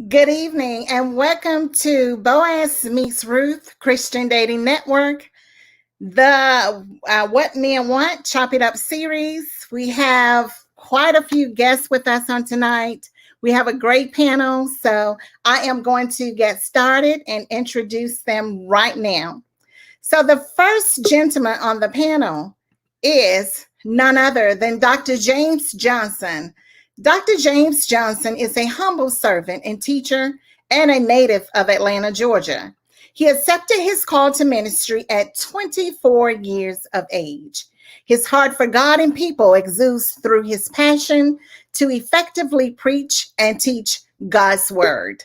Good evening and welcome to Boaz Meets Ruth Christian Dating Network, the What Men Want Chop It Up series. We have quite a few guests with us on tonight. We have a great panel, so I am going to get started and introduce them right now. So the first gentleman on the panel is none other than Dr. James Johnson. Dr. James Johnson is a humble servant and teacher and a native of Atlanta, Georgia. He accepted his call to ministry at 24 years of age. His heart for God and people exudes through his passion to effectively preach and teach God's word.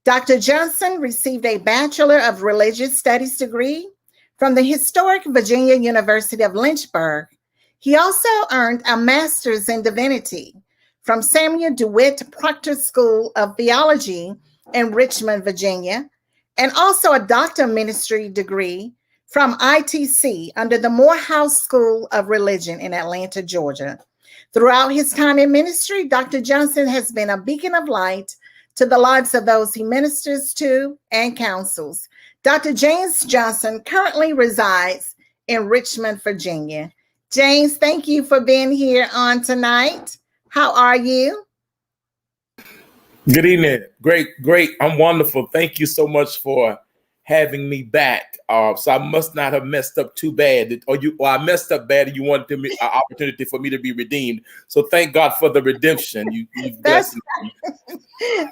Dr. Johnson received a Bachelor of Religious Studies degree from the historic Virginia University of Lynchburg. He also earned a Master's in Divinity from Samuel DeWitt Proctor School of Theology in Richmond, Virginia, and also a Doctor of Ministry degree from ITC under the Morehouse School of Religion in Atlanta, Georgia. Throughout his time in ministry, Dr. Johnson has been a beacon of light to the lives of those he ministers to and counsels. Dr. James Johnson currently resides in Richmond, Virginia. James, thank you for being here on tonight. How are you? Good evening. Great. I'm wonderful. Thank you so much for having me back. So I must not have messed up too bad, or I messed up bad, and you wanted an opportunity for me to be redeemed. So thank God for the redemption. You've blessed me.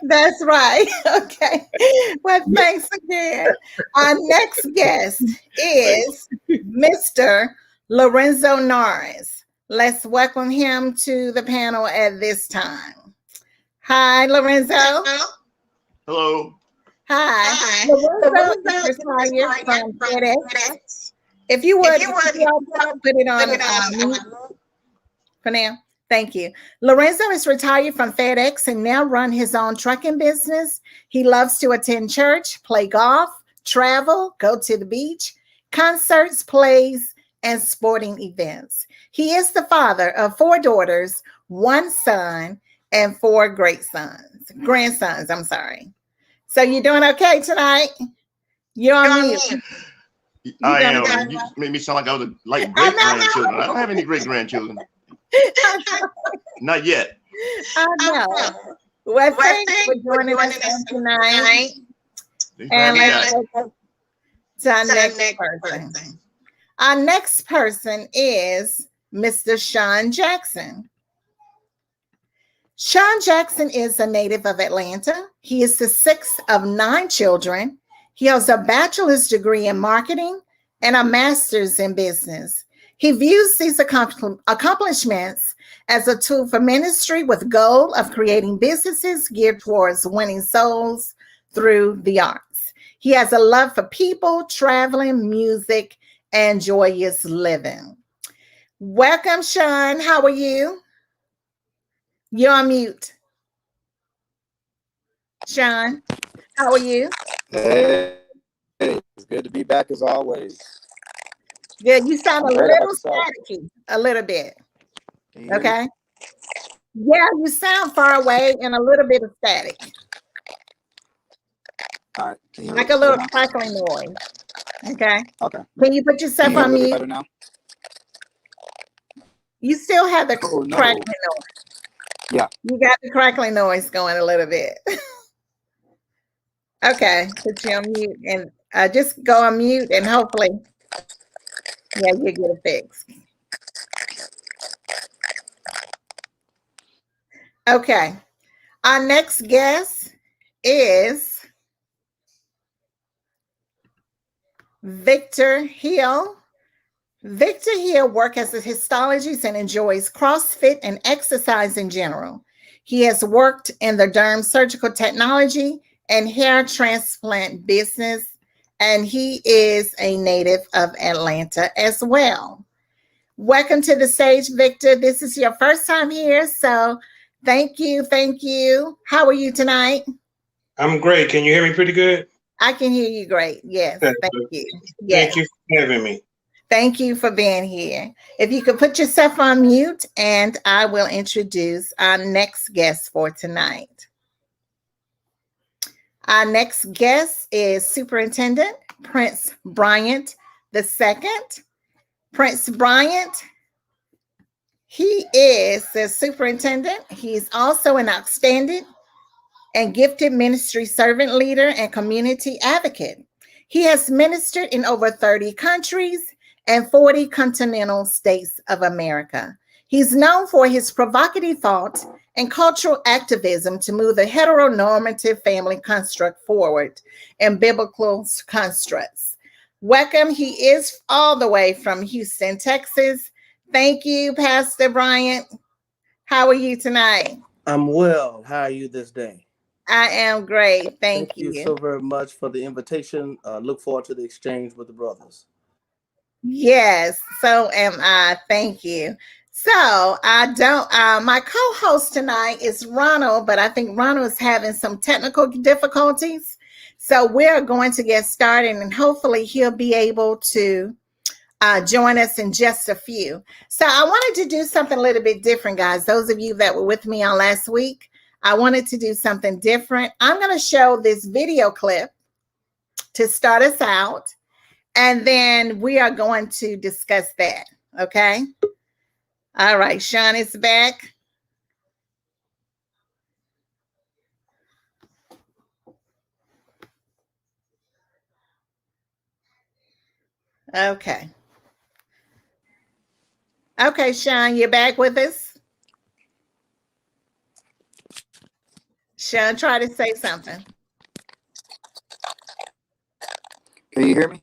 That's right. Okay. Well, thanks again. Our next guest is Mr. Lorenzo Norris. Let's welcome him to the panel at this time. Hi, Lorenzo. Hello. Hi. Lorenzo is retired from FedEx. If you would put it on mute for now. Thank you. Lorenzo is retired from FedEx and now runs his own trucking business. He loves to attend church, play golf, travel, go to the beach, concerts, plays, and sporting events. He is the father of 4 daughters, 1 son, and 4 grandsons. I'm sorry. So you're doing okay tonight? You're on mute. I am. You made me sound like I was like great grandchildren. I don't have any great grandchildren. Not yet. I know. Well, thanks for joining us tonight. And let's go to our next person. Our next person is Mr. Sean Jackson. Sean Jackson is a native of Atlanta. He is the 6th of 9 children. He has a bachelor's degree in marketing and a master's in business. He views these accomplishments as a tool for ministry with the goal of creating businesses geared towards winning souls through the arts. He has a love for people, traveling, music, and joyous living. Welcome, Sean. How are you? You're on mute. Sean, how are you? Hey, it's good to be back as always. Good. You sound a little staticky, a little bit. Okay. Yeah, you sound far away and a little bit of static. All right. Like a little crackling noise. Okay. Okay. Can you put yourself on mute? Better now? You still have the crackling noise. Yeah. You got the crackling noise going a little bit. Okay. Put you on mute and just go on mute and hopefully, yeah, you get it fixed. Okay. Our next guest is Victor Hill. Victor Hill works as a histologist and enjoys CrossFit and exercise in general. He has worked in the derm surgical technology and hair transplant business, and he is a native of Atlanta as well. Welcome to the stage, Victor. This is your first time here, so thank you. How are you tonight? I'm great. Can you hear me pretty good? I can hear you great. Yes, thank you. Yes. Thank you for having me. Thank you for being here. If you could put yourself on mute, and I will introduce our next guest for tonight. Our next guest is Superintendent Prince Bryant II. Prince Bryant, he is the superintendent. He's also an outstanding and gifted ministry servant leader and community advocate. He has ministered in over 30 countries and 40 continental states of America. He's known for his provocative thought and cultural activism to move the heteronormative family construct forward and biblical constructs. Welcome. He is all the way from Houston, Texas. Thank you, Pastor Bryant. How are you tonight? I'm well. How are you this day? I am great. Thank you. Thank you so very much for the invitation. Look forward to the exchange with the brothers. Yes, so am I. Thank you. So my co-host tonight is Ronald, but I think Ronald is having some technical difficulties. So we're going to get started and hopefully he'll be able to join us in just a few. So I wanted to do something a little bit different, guys. Those of you that were with me on last week, I wanted to do something different. I'm going to show this video clip to start us out, and then we are going to discuss that. Okay. All right. Sean is back. Okay. Okay, Sean, you're back with us. Sean, try to say something. Can you hear me?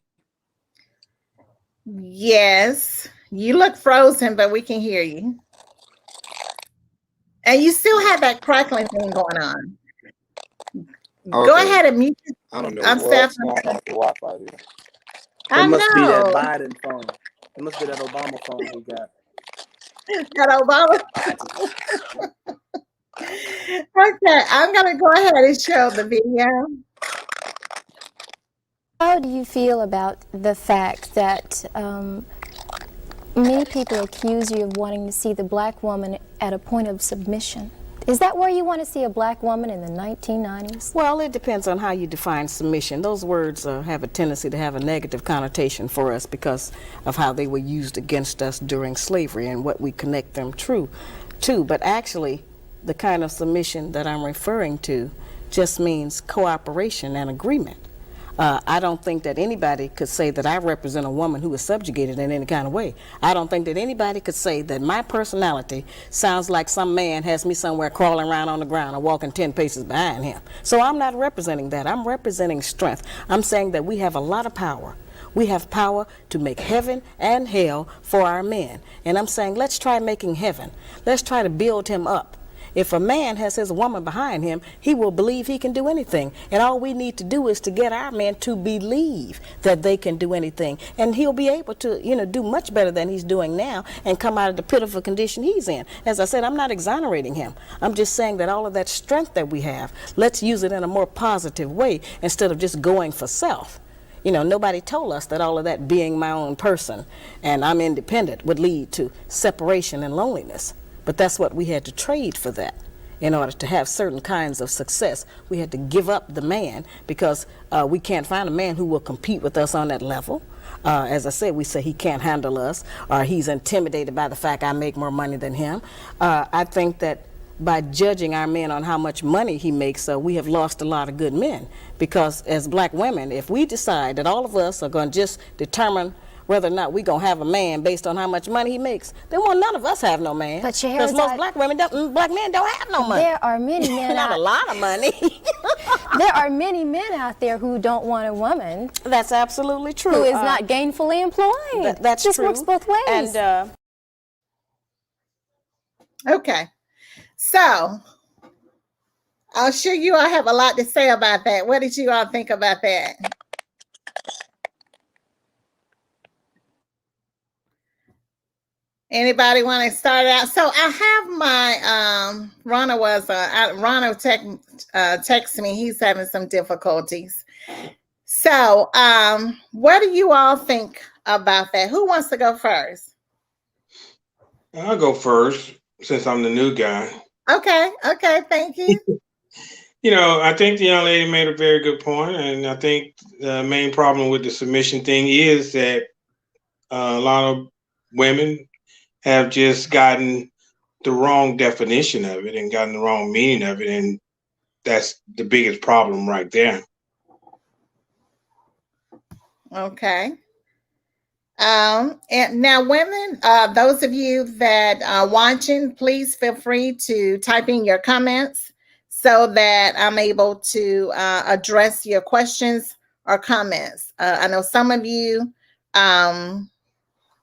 Yes. You look frozen, but we can hear you. And you still have that crackling thing going on. Okay. Go ahead and mute. I don't know I'm what's going on with the Wi-Fi here. I It must be that know. Biden phone. It must be that Obama phone we got. That Obama. Okay, I'm going to go ahead and show the video. How do you feel about the fact that many people accuse you of wanting to see the black woman at a point of submission? Is that where you want to see a black woman in the 1990s? Well, it depends on how you define submission. Those words have a tendency to have a negative connotation for us because of how they were used against us during slavery and what we connect them to. But actually, the kind of submission that I'm referring to just means cooperation and agreement. I don't think that anybody could say that I represent a woman who is subjugated in any kind of way. I don't think that anybody could say that my personality sounds like some man has me somewhere crawling around on the ground or walking 10 paces behind him. So I'm not representing that. I'm representing strength. I'm saying that we have a lot of power. We have power to make heaven and hell for our men. And I'm saying, let's try making heaven. Let's try to build him up. If a man has his woman behind him, he will believe he can do anything. And all we need to do is to get our men to believe that they can do anything. And he'll be able to, do much better than he's doing now and come out of the pitiful condition he's in. As I said, I'm not exonerating him. I'm just saying that all of that strength that we have, let's use it in a more positive way instead of just going for self. Nobody told us that all of that being my own person and I'm independent would lead to separation and loneliness. But that's what we had to trade for that. In order to have certain kinds of success, we had to give up the man because we can't find a man who will compete with us on that level. As I said, we say he can't handle us or he's intimidated by the fact I make more money than him. I think that by judging our men on how much money he makes, we have lost a lot of good men. Because as black women, if we decide that all of us are going to just determine whether or not we're going to have a man based on how much money he makes, then none of us have no man. But because most black men don't have no money. There are many men Not a lot of money. There are many men out there who don't want a woman. That's absolutely true. Who is not gainfully employed. That's this true. Works both ways. And okay. So I'll show you I have a lot to say about that. What did you all think about that? Anybody want to start out? So I have my Ronald texted me. He's having some difficulties. So what do you all think about that? Who wants to go first? I'll go first since I'm the new guy. Okay, thank you. I think the young lady made a very good point, and I think the main problem with the submission thing is that a lot of women have just gotten the wrong definition of it and gotten the wrong meaning of it, and that's the biggest problem right there. Okay. And now, women, those of you that are watching, please feel free to type in your comments so that I'm able to address your questions or comments. I know some of you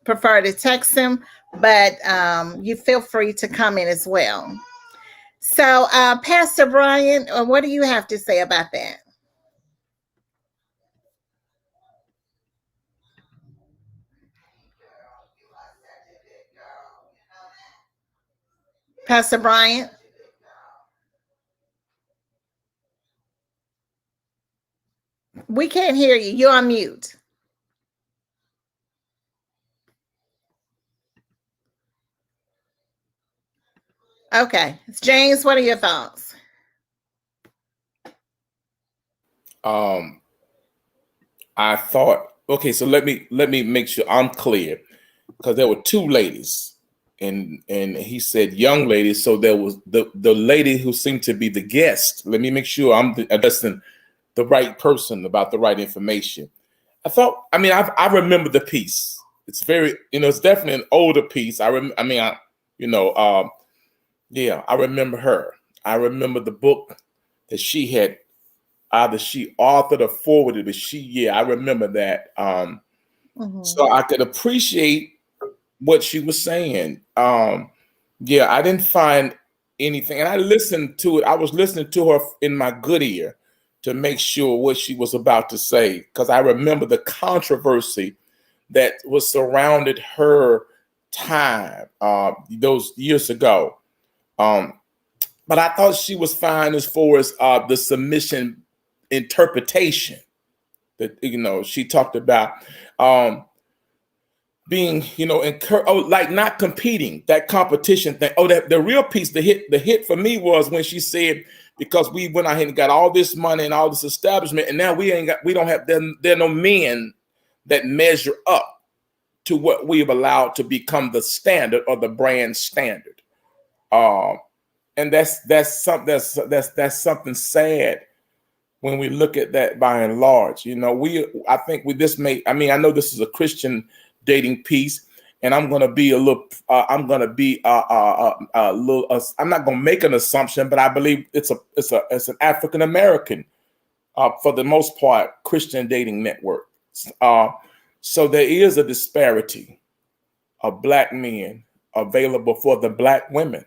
prefer to text them, but you feel free to comment as well. So, Pastor Brian, what do you have to say about that? Pastor Brian? We can't hear you. You're on mute. Okay. James, what are your thoughts? I thought, okay, so let me make sure I'm clear, because there were two ladies, and he said young ladies, so there was the lady who seemed to be the guest. Let me make sure I'm addressing the right person about the right information. I remember the piece. It's very, it's definitely an older piece. I remember her. I remember the book that she had, either she authored or forwarded, but I remember that. So I could appreciate what she was saying. I didn't find anything, and I listened to it. I was listening to her in my good ear to make sure what she was about to say, because I remember the controversy that was surrounded her time those years ago. But I thought she was fine as far as the submission interpretation that she talked about being like not competing, that competition thing. That the real piece, the hit for me was when she said, because we went out here and got all this money and all this establishment, and now there are no men that measure up to what we've allowed to become the standard or the brand standard. And that's something sad when we look at that by and large. I know this is a Christian dating piece, and I'm going to be I'm not going to make an assumption, but I believe it's an African American, for the most part, Christian dating network. So there is a disparity of Black men available for the Black women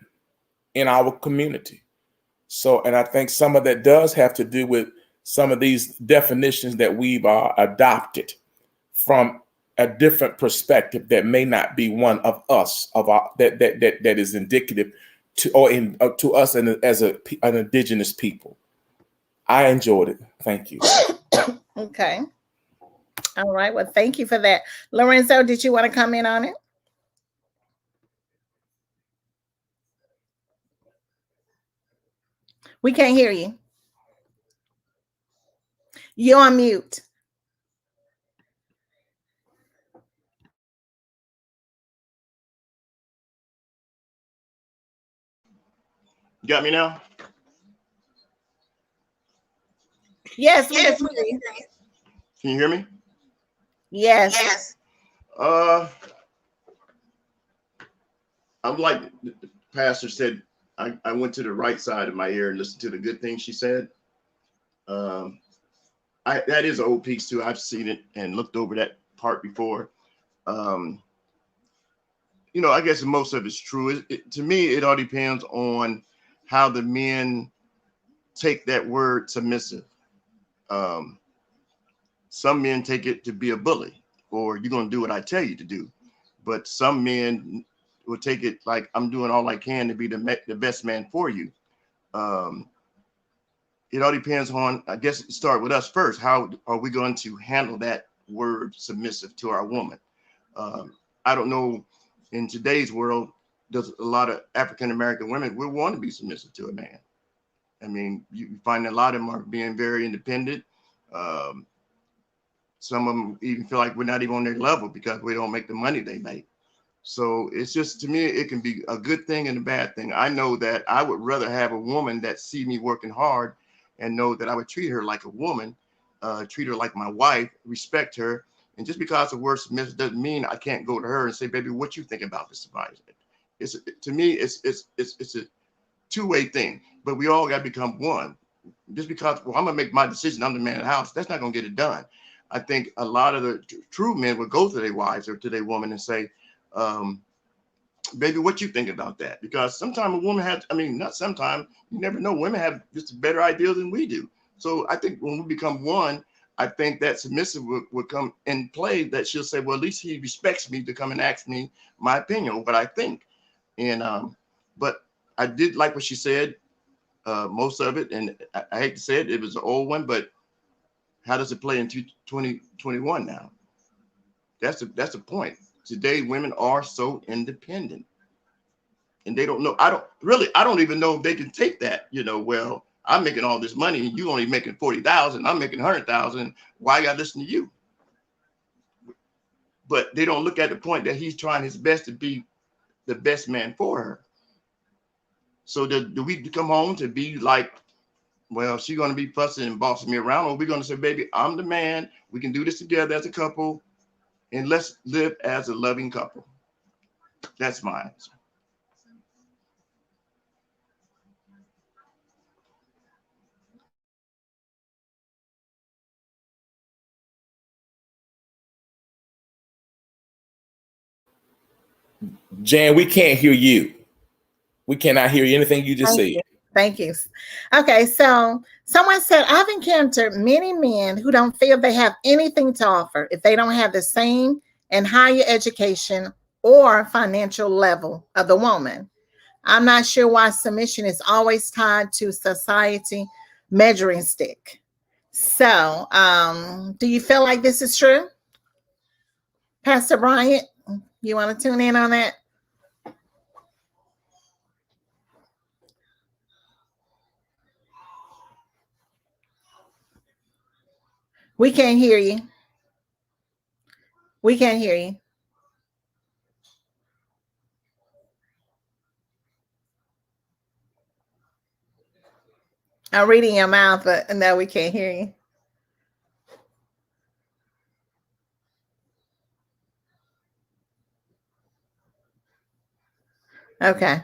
in our community. So, and I think some of that does have to do with some of these definitions that we've adopted from a different perspective that may not be one of us, that is indicative to to us and as an indigenous people. I enjoyed it. Thank you. Okay. All right. Well, thank you for that. Lorenzo, did you want to comment on it? We can't hear you. You're on mute. You got me now? Yes, we can hear you. Can you hear me? Yes. I'm like the pastor said, I went to the right side of my ear and listened to the good things she said. That is an old piece too. I've seen it and looked over that part before. I guess most of it's true. To me, it all depends on how the men take that word submissive. Some men take it to be a bully, or you're going to do what I tell you to do. But some men will take it like, I'm doing all I can to be the best man for you. It all depends on, I guess, start with us first. How are we going to handle that word submissive to our woman? I don't know, in today's world, there's a lot of African-American women will want to be submissive to a man. I mean, you find a lot of them are being very independent. Some of them even feel like we're not even on their level because we don't make the money they make. So it's just, to me, it can be a good thing and a bad thing. I know that I would rather have a woman that see me working hard and know that I would treat her like a woman, treat her like my wife, respect her. And just because the word submissive doesn't mean I can't go to her and say, baby, what you think about this advice? It's, to me, it's a two-way thing, but we all got to become one. Just because, well, I'm gonna make my decision, I'm the man of the house, that's not gonna get it done. I think a lot of the true men would go to their wives or to their woman and say, baby, what you think about that? Because sometimes a woman has, I mean, not sometimes, you never know, women have just better ideas than we do. So I think when we become one, I think that submissive would come in play, that she'll say, well, at least he respects me to come and ask me my opinion, what I think. And, but I did like what she said, most of it. And I hate to say it, it was an old one, but how does it play in 2021 now? That's the point. Today, women are so independent, and they don't know. I don't even know if they can take that. You know, well, I'm making all this money, and you only making 40,000. I'm making 100,000. Why I got to listen to you? But they don't look at the point that he's trying his best to be the best man for her. So do we come home to be like, well, she's going to be fussing and bossing me around, or we're going to say, baby, I'm the man. We can do this together as a couple. And let's live as a loving couple. That's my answer. Jan, we can't hear you. We cannot hear you. Anything you just Thank said. you. Thank you. Okay, so someone said, I've encountered many men who don't feel they have anything to offer if they don't have the same and higher education or financial level of the woman. I'm not sure why submission is always tied to society measuring stick. So, do you feel like this is true? Pastor Bryant, you want to tune in on that? We can't hear you. We can't hear you. I'm reading your mouth, but no, we can't hear you. Okay.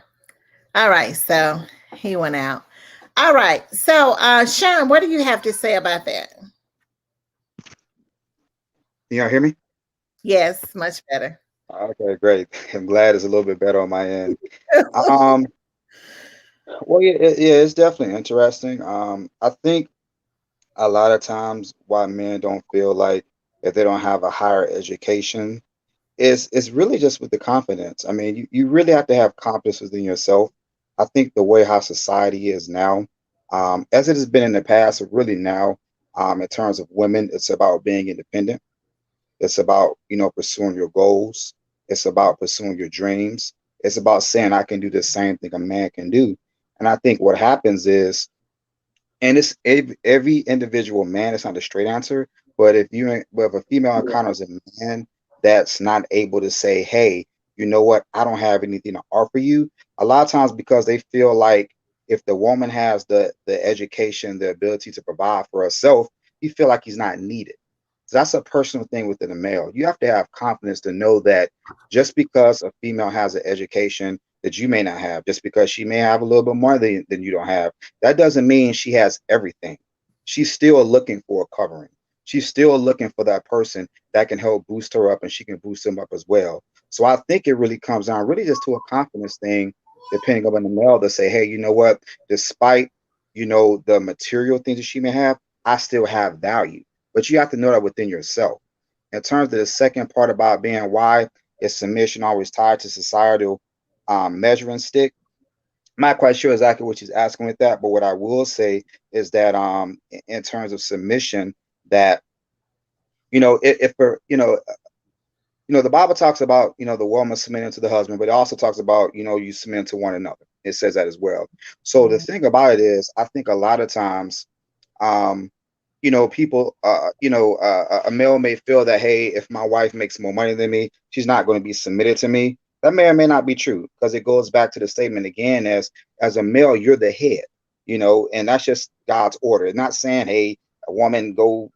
All right. So he went out. All right. So, Sean, what do you have to say about that? Can y'all hear me? Yes, much better. Okay, great. I'm glad it's a little bit better on my end. Well, yeah, it's definitely interesting. I think a lot of times why men don't feel like if they don't have a higher education is really just with the confidence. I mean, you really have to have confidence within yourself. I think the way how society is now, as it has been in the past, but really now, in terms of women, it's about being independent. It's about, pursuing your goals. It's about pursuing your dreams. It's about saying, I can do the same thing a man can do. And I think what happens is, and it's every individual man, it's not a straight answer, but if a female encounters a man that's not able to say, hey, you know what, I don't have anything to offer you, a lot of times because they feel like if the woman has the education, the ability to provide for herself, you feel like he's not needed. So that's a personal thing within a male. You have to have confidence to know that just because a female has an education that you may not have, just because she may have a little bit more than you don't have, that doesn't mean she has everything. She's still looking for a covering. She's still looking for that person that can help boost her up, and she can boost him up as well. So I think it really comes down really just to a confidence thing, depending on the male, to say, hey, you know what, despite, the material things that she may have, I still have value. But you have to know that within yourself. In terms of the second part about being why is submission always tied to societal measuring stick, I'm not quite sure exactly what she's asking with that, but what I will say is that in terms of submission, that if the Bible talks about, the woman submitting to the husband, but it also talks about, you submit to one another. It says that as well. So the thing about it is, I think a lot of times, people, a male may feel that, hey, if my wife makes more money than me, she's not going to be submitted to me. That may or may not be true, because it goes back to the statement again, as a male, you're the head, and that's just God's order. It's not saying, hey, a woman, go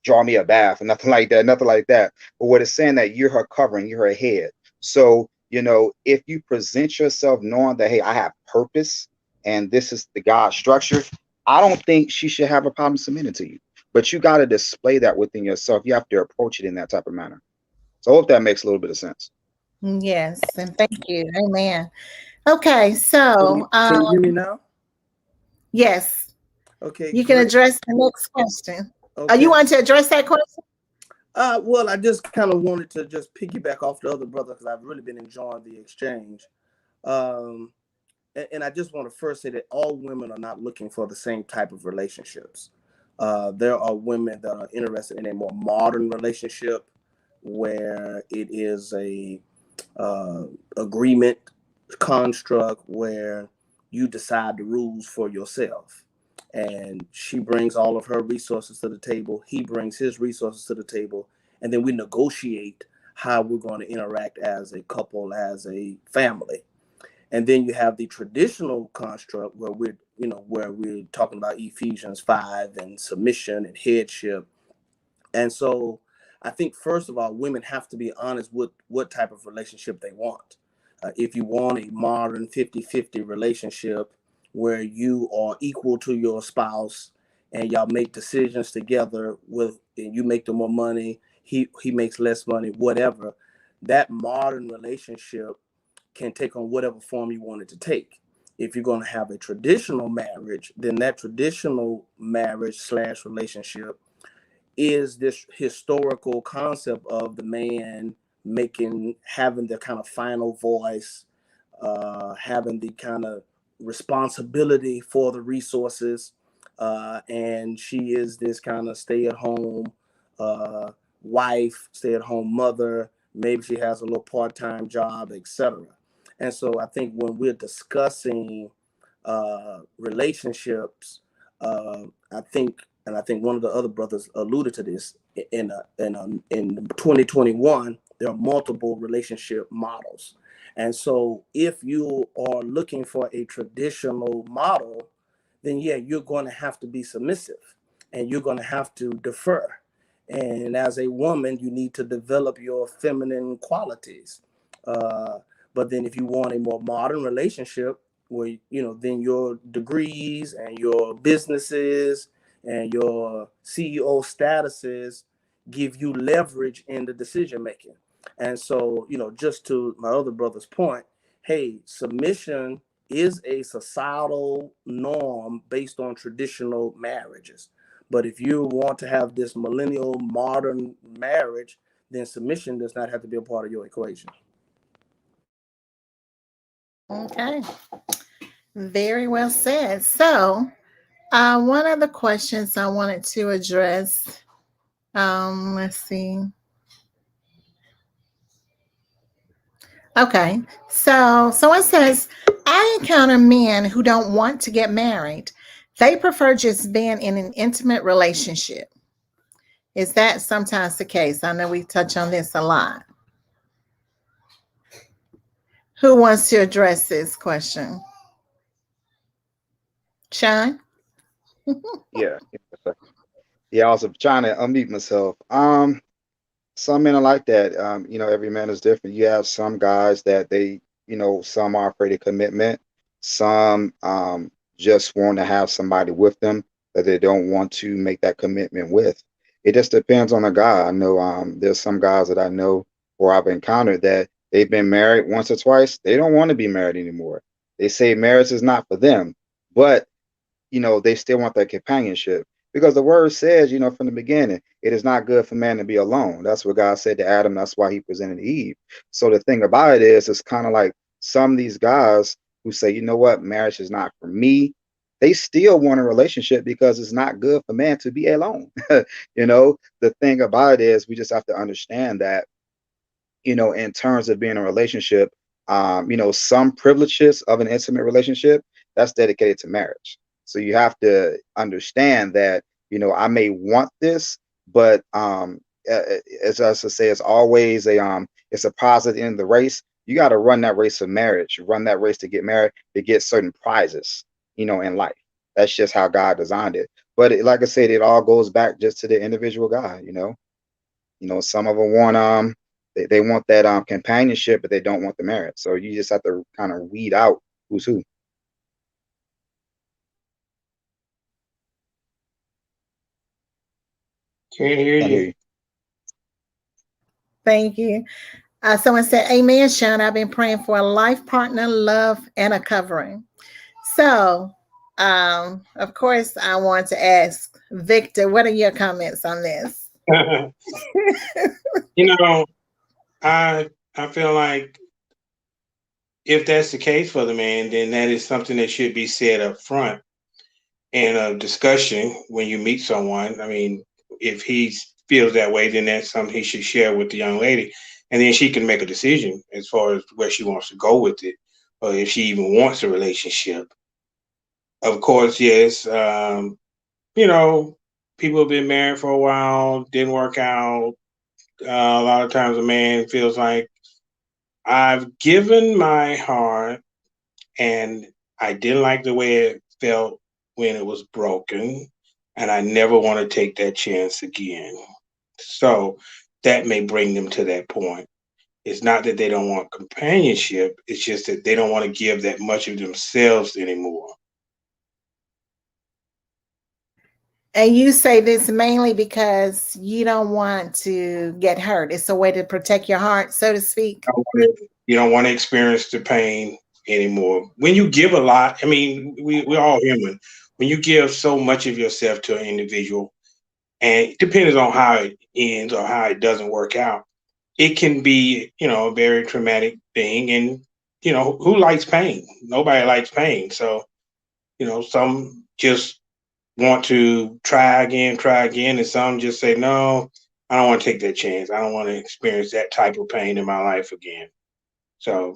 draw me a bath or nothing like that, But what it's saying, that you're her covering, you're her head. So, if you present yourself knowing that, hey, I have purpose and this is the God structure, I don't think she should have a problem submitting to you. But you got to display that within yourself. You have to approach it in that type of manner. So I hope that makes a little bit of sense. Yes, and thank you. Amen. Okay, so Can you hear me now? yes, Okay. you can great. address the next question. Okay. You want to address that question? Well, I just kind of wanted to just piggyback off the other brother, because I've really been enjoying the exchange. And I just want to first say that all women are not looking for the same type of relationships. There are women that are interested in a more modern relationship, where it is a agreement construct where you decide the rules for yourself, and she brings all of her resources to the table, he brings his resources to the table, and then we negotiate how we're going to interact as a couple, as a family. And then you have the traditional construct where we're talking about Ephesians 5 and submission and headship. And so I think, first of all, women have to be honest with what type of relationship they want. If you want a modern 50-50 relationship where you are equal to your spouse and y'all make decisions together, and you make the more money, he makes less money, whatever, that modern relationship can take on whatever form you want it to take. If you're going to have a traditional marriage, then that traditional marriage / relationship is this historical concept of the man having the kind of final voice, having the kind of responsibility for the resources, and she is this kind of stay-at-home wife, stay-at-home mother. Maybe she has a little part-time job, etc. And so I think when we're discussing relationships, I think one of the other brothers alluded to this, in 2021, there are multiple relationship models. And so if you are looking for a traditional model, then yeah, you're going to have to be submissive and you're going to have to defer. And as a woman, you need to develop your feminine qualities. But then if you want a more modern relationship where, then your degrees and your businesses and your CEO statuses give you leverage in the decision making. And so, just to my other brother's point, hey, submission is a societal norm based on traditional marriages. But if you want to have this millennial modern marriage, then submission does not have to be a part of your equation. Okay, very well said. So, one of the questions I wanted to address, let's see. Okay, so it says, I encounter men who don't want to get married. They prefer just being in an intimate relationship. Is that sometimes the case? I know we touch on this a lot. Who wants to address this question? Sean? Yeah. Yeah, I was trying to unmute myself. Some men are like that. Every man is different. You have some guys that some are afraid of commitment. Some just want to have somebody with them that they don't want to make that commitment with. It just depends on the guy. I know there's some guys that I know or I've encountered that they've been married once or twice. They don't want to be married anymore. They say marriage is not for them, but they still want that companionship. Because the word says, from the beginning, it is not good for man to be alone. That's what God said to Adam. That's why he presented Eve. So the thing about it is, it's kind of like some of these guys who say, you know what, marriage is not for me. They still want a relationship because it's not good for man to be alone. The thing about it is, we just have to understand that in terms of being in a relationship, some privileges of an intimate relationship that's dedicated to marriage. So you have to understand that, I may want this, but as I say, it's always it's a prize at the end of the race. You got to run that race of marriage, run that race to get married, to get certain prizes, in life. That's just how God designed it. But like I said, it all goes back just to the individual guy. Some of them want they want that companionship, but they don't want the marriage. So you just have to kind of weed out who's who. Can't hear Can't hear you. you. Thank you. Someone said, Amen, Sean. I've been praying for a life partner, love, and a covering. So, of course, I want to ask Victor, what are your comments on this? I feel like if that's the case for the man, then that is something that should be said up front in a discussion when you meet someone. I mean, if he feels that way, then that's something he should share with the young lady. And then she can make a decision as far as where she wants to go with it, or if she even wants a relationship. Of course, yes, people have been married for a while, didn't work out. A lot of times a man feels like, I've given my heart and I didn't like the way it felt when it was broken, and I never want to take that chance again. So that may bring them to that point. It's not that they don't want companionship, it's just that they don't want to give that much of themselves anymore. And you say this mainly because you don't want to get hurt. It's a way to protect your heart, so to speak. You don't want to experience the pain anymore. When you give a lot, I mean, we're all human. When you give so much of yourself to an individual, and it depends on how it ends or how it doesn't work out, it can be, a very traumatic thing. And, who likes pain? Nobody likes pain. So, some just want to try again, and some just say, no, I don't want to take that chance. I don't want to experience that type of pain in my life again. So,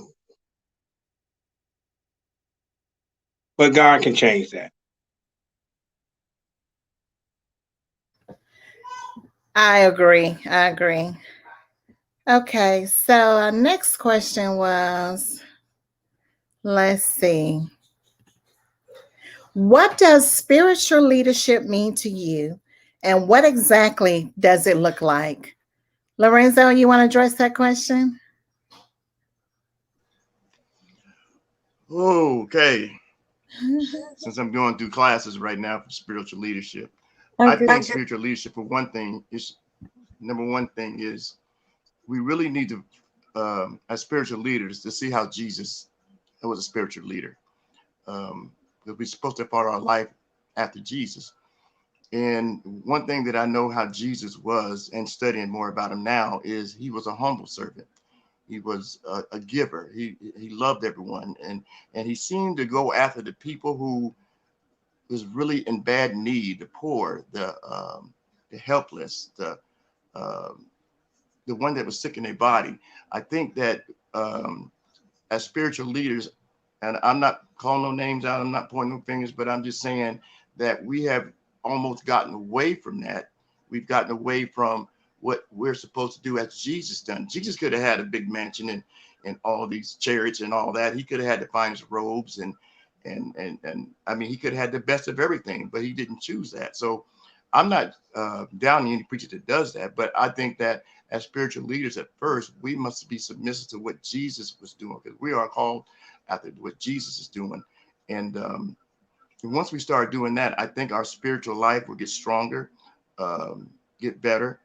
but God can change that. I agree. Okay, so our next question was, let's see. What does spiritual leadership mean to you? And what exactly does it look like? Lorenzo, you want to address that question? Okay. Since I'm going through classes right now for spiritual leadership, Okay. I think spiritual leadership, for one thing, number one thing is we really need to, as spiritual leaders, to see how Jesus was a spiritual leader. Because we're supposed to follow our life after Jesus. And one thing that I know how Jesus was, and studying more about him now, is he was a humble servant. He was a giver. He loved everyone, and he seemed to go after the people who was really in bad need, the poor, the helpless, the one that was sick in their body. I think that as spiritual leaders, and I'm not calling no names out, I'm not pointing no fingers, but I'm just saying that we have almost gotten away from that. We've gotten away from what we're supposed to do as Jesus done. Jesus could have had a big mansion and all these chariots and all that. He could have had the finest robes and I mean, he could have had the best of everything, but he didn't choose that. So I'm not downing any preacher that does that, but I think that as spiritual leaders, at first, we must be submissive to what Jesus was doing, because we are called after what Jesus is doing. And once we start doing that, I think our spiritual life will get stronger, get better.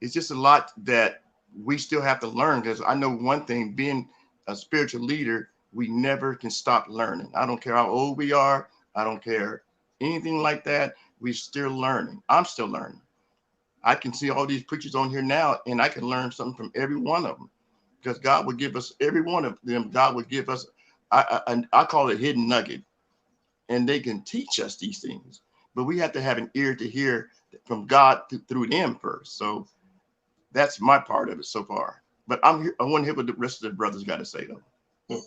It's just a lot that we still have to learn, because I know one thing, being a spiritual leader, we never can stop learning. I don't care how old we are. I don't care anything like that. We're still learning. I'm still learning. I can see all these preachers on here now, and I can learn something from every one of them, because God will give us, every one of them, God will give us, I call it hidden nugget, and they can teach us these things. But we have to have an ear to hear from God through them first. So That's my part of it so far. But I want to hear what the rest of the brothers got to say though.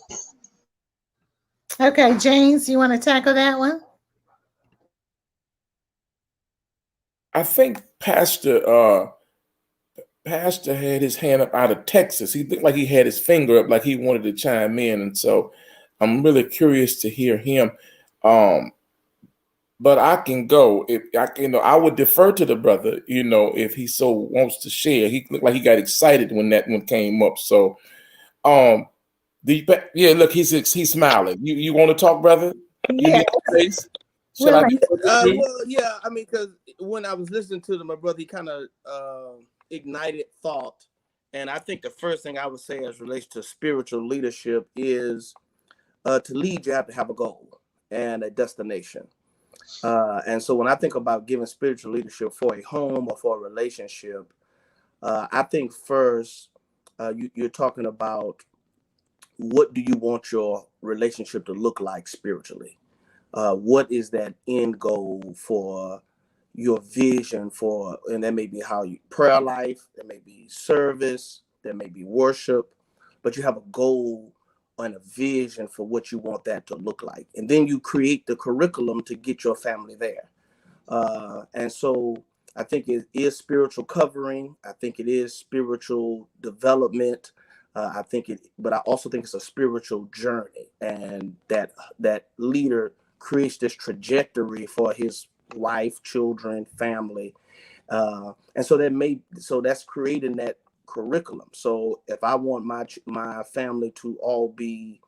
Okay, James, you want to tackle that one? I think Pastor had his hand up out of Texas. He looked like he had his finger up, like he wanted to chime in, and so I'm really curious to hear him. But I can go if I would defer to the brother, if he so wants to share. He looked like he got excited when that one came up. So, look, he's smiling. You want to talk, brother? Yeah. Shall I? Well, yeah. I mean, because when I was listening to my brother, he kind of ignited thought, and I think the first thing I would say as relates to spiritual leadership is to lead, you have to have a goal and a destination. And so when I think about giving spiritual leadership for a home or for a relationship, I think first you're talking about what do you want your relationship to look like spiritually? What is that end goal for your vision for, and that may be how you prayer life, that may be service, that may be worship, but you have a goal and a vision for what you want that to look like. And then you create the curriculum to get your family there. And so I think it is spiritual covering. I think it is spiritual development. But I also think it's a spiritual journey, and that leader creates this trajectory for his wife, children, family. And so that's creating that curriculum. So if I want my family to all be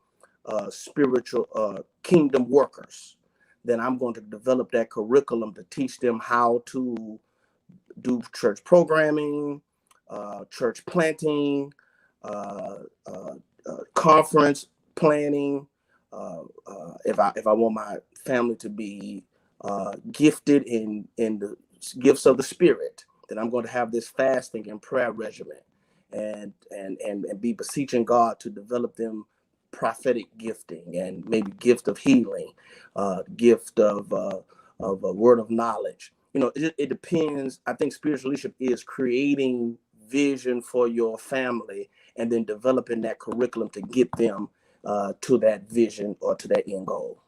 spiritual kingdom workers, then I'm going to develop that curriculum to teach them how to do church programming, church planting, conference planning. If I want my family to be gifted in the gifts of the Spirit, then I'm going to have this fasting and prayer regimen, and be beseeching God to develop them prophetic gifting, and maybe gift of healing, gift of a word of knowledge. It depends. I think spiritual leadership is creating vision for your family and then developing that curriculum to get them to that vision or to that end goal.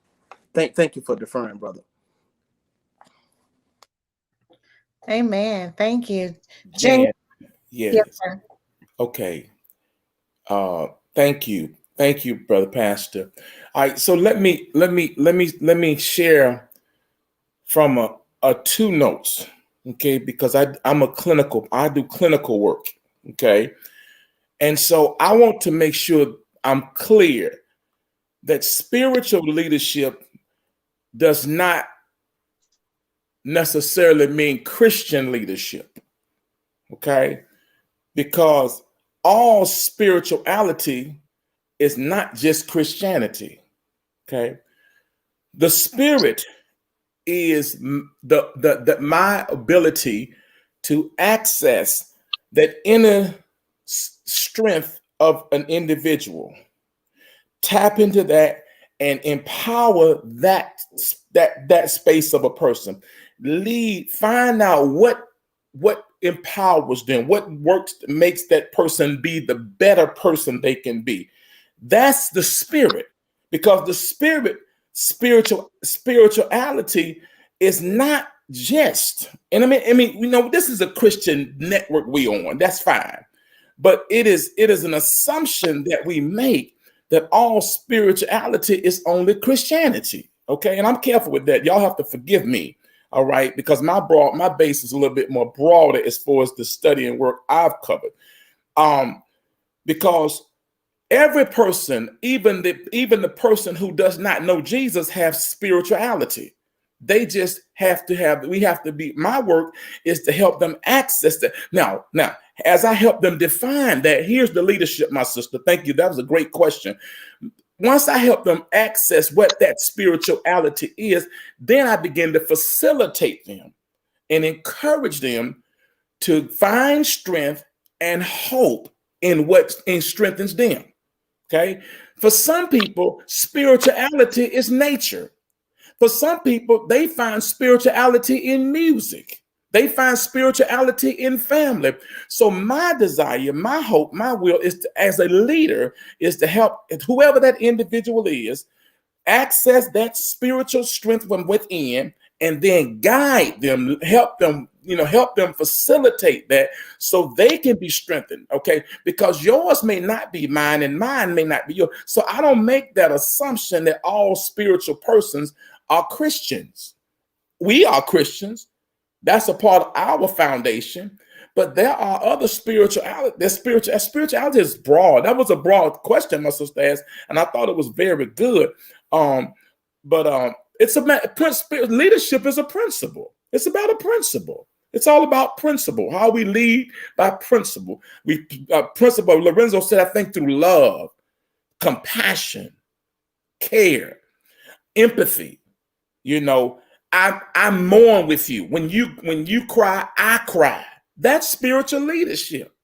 Thank you for deferring, brother. Amen. Thank you. James. Yes. Yes, sir. Okay. Thank you. Thank you, brother pastor. All right. So let me share from a two notes. Okay. Because I do clinical work. Okay. And so I want to make sure I'm clear that spiritual leadership does not necessarily mean Christian leadership. Okay. Because all spirituality is not just Christianity. Okay. The Spirit is my ability to access that inner strength of an individual, tap into that and empower that space of a person. Find out what empowers them, what makes that person be the better person they can be. That's the Spirit, because the spirituality is not just, and I mean, this is a Christian network we on, that's fine. But it is an assumption that we make that all spirituality is only Christianity. Okay. And I'm careful with that. Y'all have to forgive me. All right. Because my base is a little bit more broader as far as the study and work I've covered. Because every person, even the person who does not know Jesus, have spirituality. They just my work is to help them access that. Now, as I help them define that, here's the leadership, my sister. Thank you. That was a great question. Once I help them access what that spirituality is, then I begin to facilitate them and encourage them to find strength and hope in what strengthens them. Okay. For some people, spirituality is nature. For some people, they find spirituality in music. They find spirituality in family. So my desire, my hope, my will is to, as a leader, is to help whoever that individual is access that spiritual strength from within, and then guide them, help them, help them facilitate that so they can be strengthened. Okay. Because yours may not be mine and mine may not be yours. So I don't make that assumption that all spiritual persons are Christians. We are Christians. That's a part of our foundation. But there are other spirituality. Spirituality is broad. That was a broad question my sister asked, and I thought it was very good. It's leadership is a principle. It's about a principle. It's all about principle. How we lead by principle. Principle. Lorenzo said, I think through love, compassion, care, empathy. I mourn with you. When you cry, I cry. That's spiritual leadership.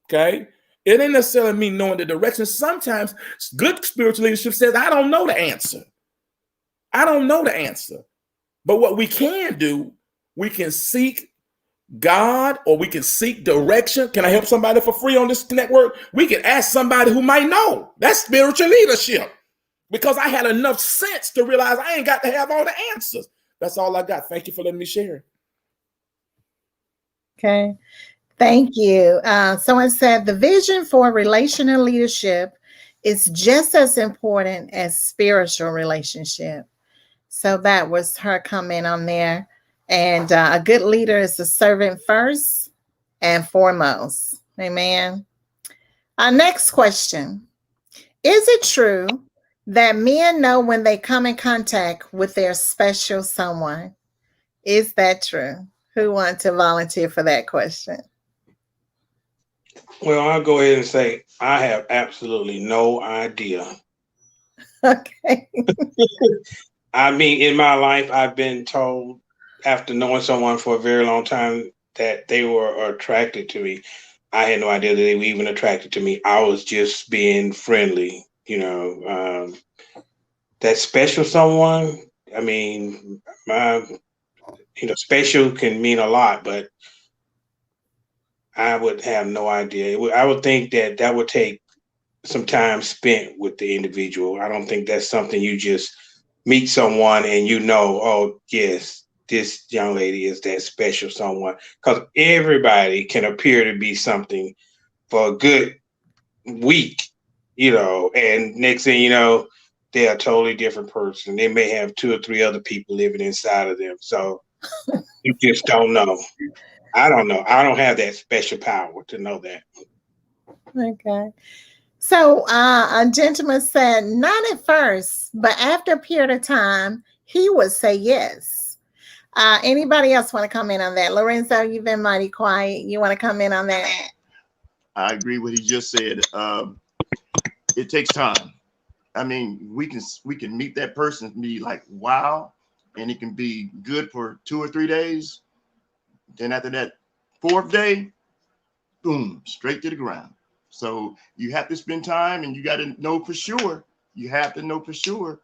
Okay. It ain't necessarily me knowing the direction. Sometimes good spiritual leadership says, I don't know the answer. I don't know the answer. But what we can do, we can seek God, or we can seek direction. Can I help somebody for free on this network? We can ask somebody who might know. That's spiritual leadership. Because I had enough sense to realize I ain't got to have all the answers. That's all I got. Thank you for letting me share. Okay. Thank you. Someone said the vision for relational leadership is just as important as spiritual relationship. So that was her comment on there. And a good leader is a servant first and foremost. Amen. Our next question. Is it true that men know when they come in contact with their special someone? Is that true? Who wants to volunteer for that question? Well, I'll go ahead and say I have absolutely no idea. Okay. I mean, in my life, I've been told after knowing someone for a very long time that they were attracted to me. I had no idea that they were even attracted to me. I was just being friendly, that special someone. I mean, special can mean a lot, but I would have no idea. I would think that would take some time spent with the individual. I don't think that's something you just meet someone and oh, yes, this young lady is that special someone. Because everybody can appear to be something for a good week, and next thing you know, they're a totally different person. They may have 2 or 3 other people living inside of them. So you just don't know. I don't know. I don't have that special power to know that. Okay. So a gentleman said, not at first, but after a period of time, he would say yes. Anybody else want to comment on that? Lorenzo, you've been mighty quiet. You want to comment on that? I agree with what he just said. It takes time. I mean, we can meet that person and be like, wow, and it can be good for 2 or 3 days. Then after that 4th day, boom, straight to the ground. So you have to spend time, and you got to know for sure. You have to know for sure,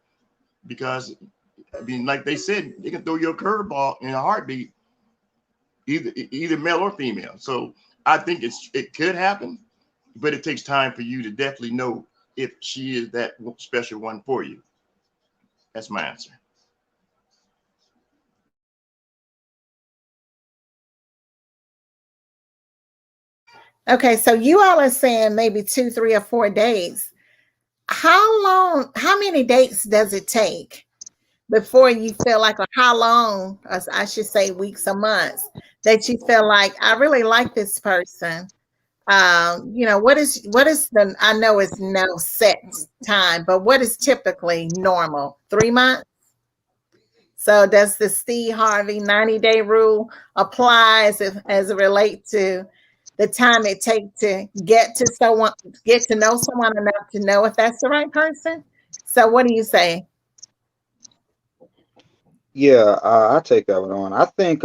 because I mean, like they said, they can throw you a curveball in a heartbeat, either male or female. So I think it could happen, but it takes time for you to definitely know if she is that special one for you. That's my answer. Okay, so you all are saying maybe 2, 3, or 4 days. How many dates does it take before you feel like, or how long, or I should say weeks or months, that you feel like, I really like this person? What is the, I know it's no set time, but what is typically normal? 3 months? So does the Steve Harvey 90-day rule apply as it relates to the time it takes to get to know someone enough to know if that's the right person? So what do you say? Yeah, I take that one on. I think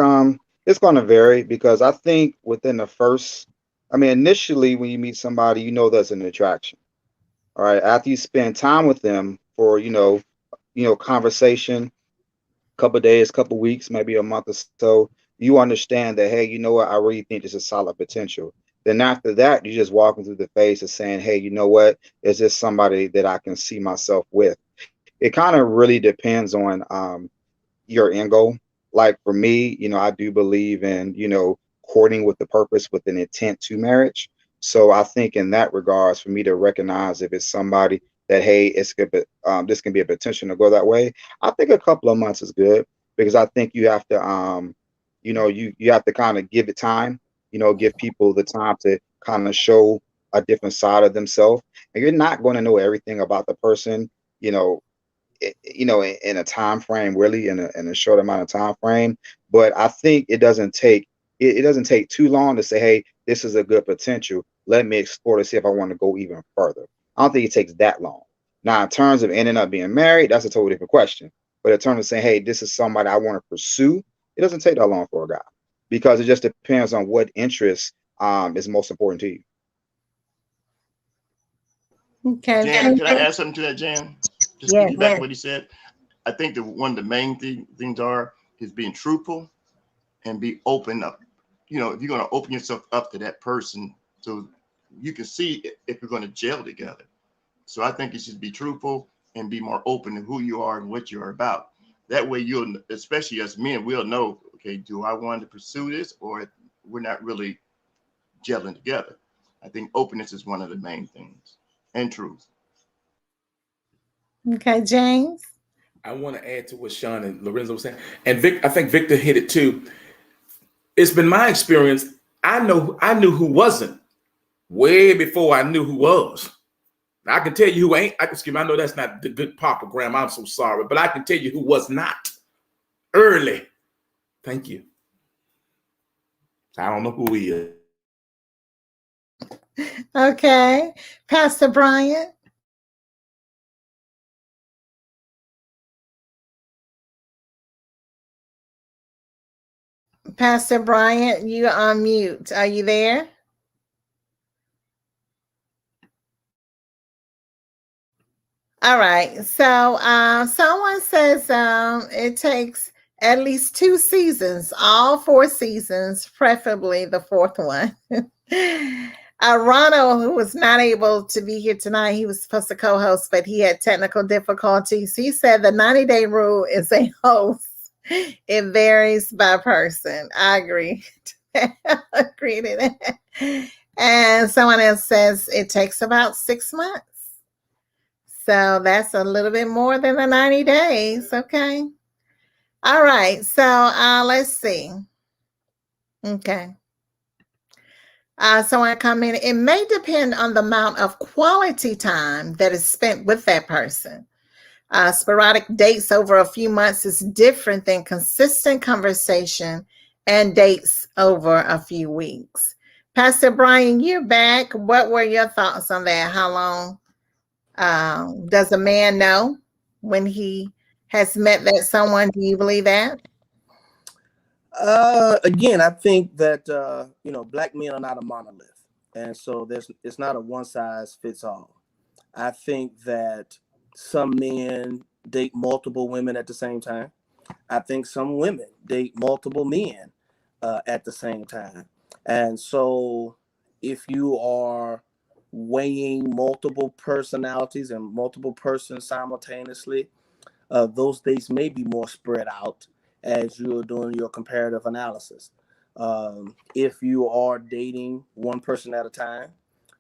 it's going to vary, because I think within the first, initially when you meet somebody, there's an attraction. All right, after you spend time with them for conversation, couple of days, couple of weeks, maybe a month or so, you understand that, hey, you know what, I really think this is solid potential. Then after that, you just walking through the phase of saying, hey, you know what, is this somebody that I can see myself with? It kind of really depends on your end goal. Like for me, I do believe in, courting with the purpose, with an intent to marriage. So I think in that regards, for me to recognize if it's somebody that, hey, this can be a potential to go that way, I think a couple of months is good, because I think you have to, you have to kind of give it time, give people the time to kind of show a different side of themselves. And you're not going to know everything about the person, you know, in a time frame, really in a short amount of time frame. But I think it doesn't take too long to say, hey, this is a good potential, let me explore to see if I want to go even further. I don't think it takes that long. Now, in terms of ending up being married, that's a totally different question. But in terms of saying, hey, this is somebody I want to pursue, it doesn't take that long for a guy, because it just depends on what interest is most important to you. Okay. Jan, can I add something to that, Jan? Just Yes. piggyback what he said. I think one of the main things is being truthful and be open up. If you're going to open yourself up to that person, so you can see if you're going to gel together. So I think you should be truthful and be more open to who you are and what you're about. That way you'll, especially as men, we'll know, okay, do I want to pursue this, or we're not really gelling together. I think openness is one of the main things, and truth. Okay, James. I want to add to what Sean and Lorenzo were saying, and I think Victor hit it too. It's been my experience. I knew who wasn't way before I knew who was. Now, I can tell you who ain't. I know that's not the good Papa Graham. I'm so sorry, but I can tell you who was not early. Thank you. I don't know who he is. Okay, Pastor Bryant. Pastor Bryant, you on mute. Are you there? All right. So someone says it takes at least 2 seasons, all 4 seasons, preferably the 4th one. Ronald, who was not able to be here tonight, he was supposed to co-host, but he had technical difficulties. He said the 90-day rule is a hoax. It varies by person. I agree. Agree to that. And someone else says it takes about 6 months. So that's a little bit more than the 90 days. Okay. All right. So let's see. Okay. Someone commented, it may depend on the amount of quality time that is spent with that person. Sporadic dates over a few months is different than consistent conversation and dates over a few weeks. Pastor Brian, you're back. What were your thoughts on that? How long does a man know when he has met that someone? Do you believe that? Again, I think that black men are not a monolith, and so it's not a one size fits all. I think that some men date multiple women at the same time. I think some women date multiple men at the same time. And so if you are weighing multiple personalities and multiple persons simultaneously, those dates may be more spread out as you're doing your comparative analysis. If you are dating one person at a time,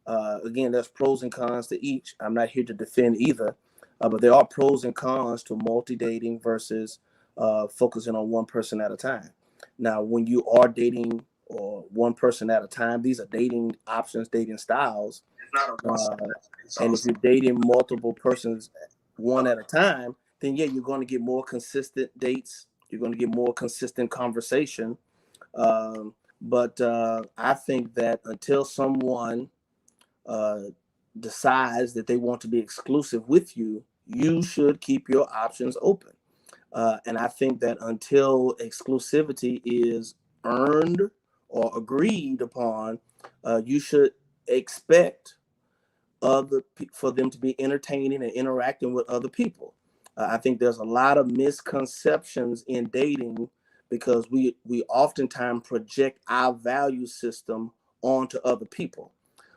again, there's pros and cons to each. I'm not here to defend either, but there are pros and cons to multi-dating versus focusing on one person at a time. Now, when you are dating or one person at a time, these are dating options, dating styles. And if you're dating multiple persons one at a time, then yeah, you're going to get more consistent dates. You're going to get more consistent conversation. But I think that until someone decides that they want to be exclusive with you, you should keep your options open. And I think that until exclusivity is earned or agreed upon, you should expect for them to be entertaining and interacting with other people. I think there's a lot of misconceptions in dating because we oftentimes project our value system onto other people.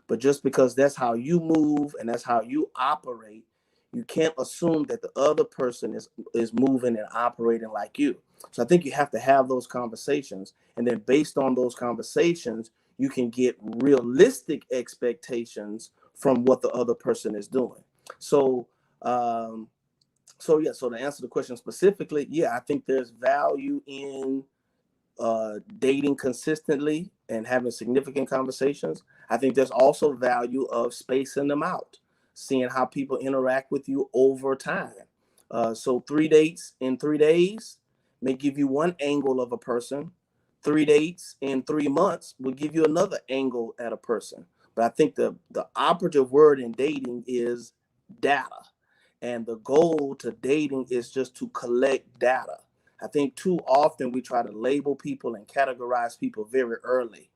But just because that's how you move and that's how you operate, you can't assume that the other person is moving and operating like you. So I think you have to have those conversations, and then based on those conversations, you can get realistic expectations from what the other person is doing. So so to answer the question specifically, yeah, I think there's value in dating consistently and having significant conversations. I think there's also value of spacing them out, seeing how people interact with you over time. So 3 dates in 3 days may give you one angle of a person. 3 dates in 3 months will give you another angle at a person. But I think the operative word in dating is data. And the goal to dating is just to collect data. I think too often we try to label people and categorize people very early.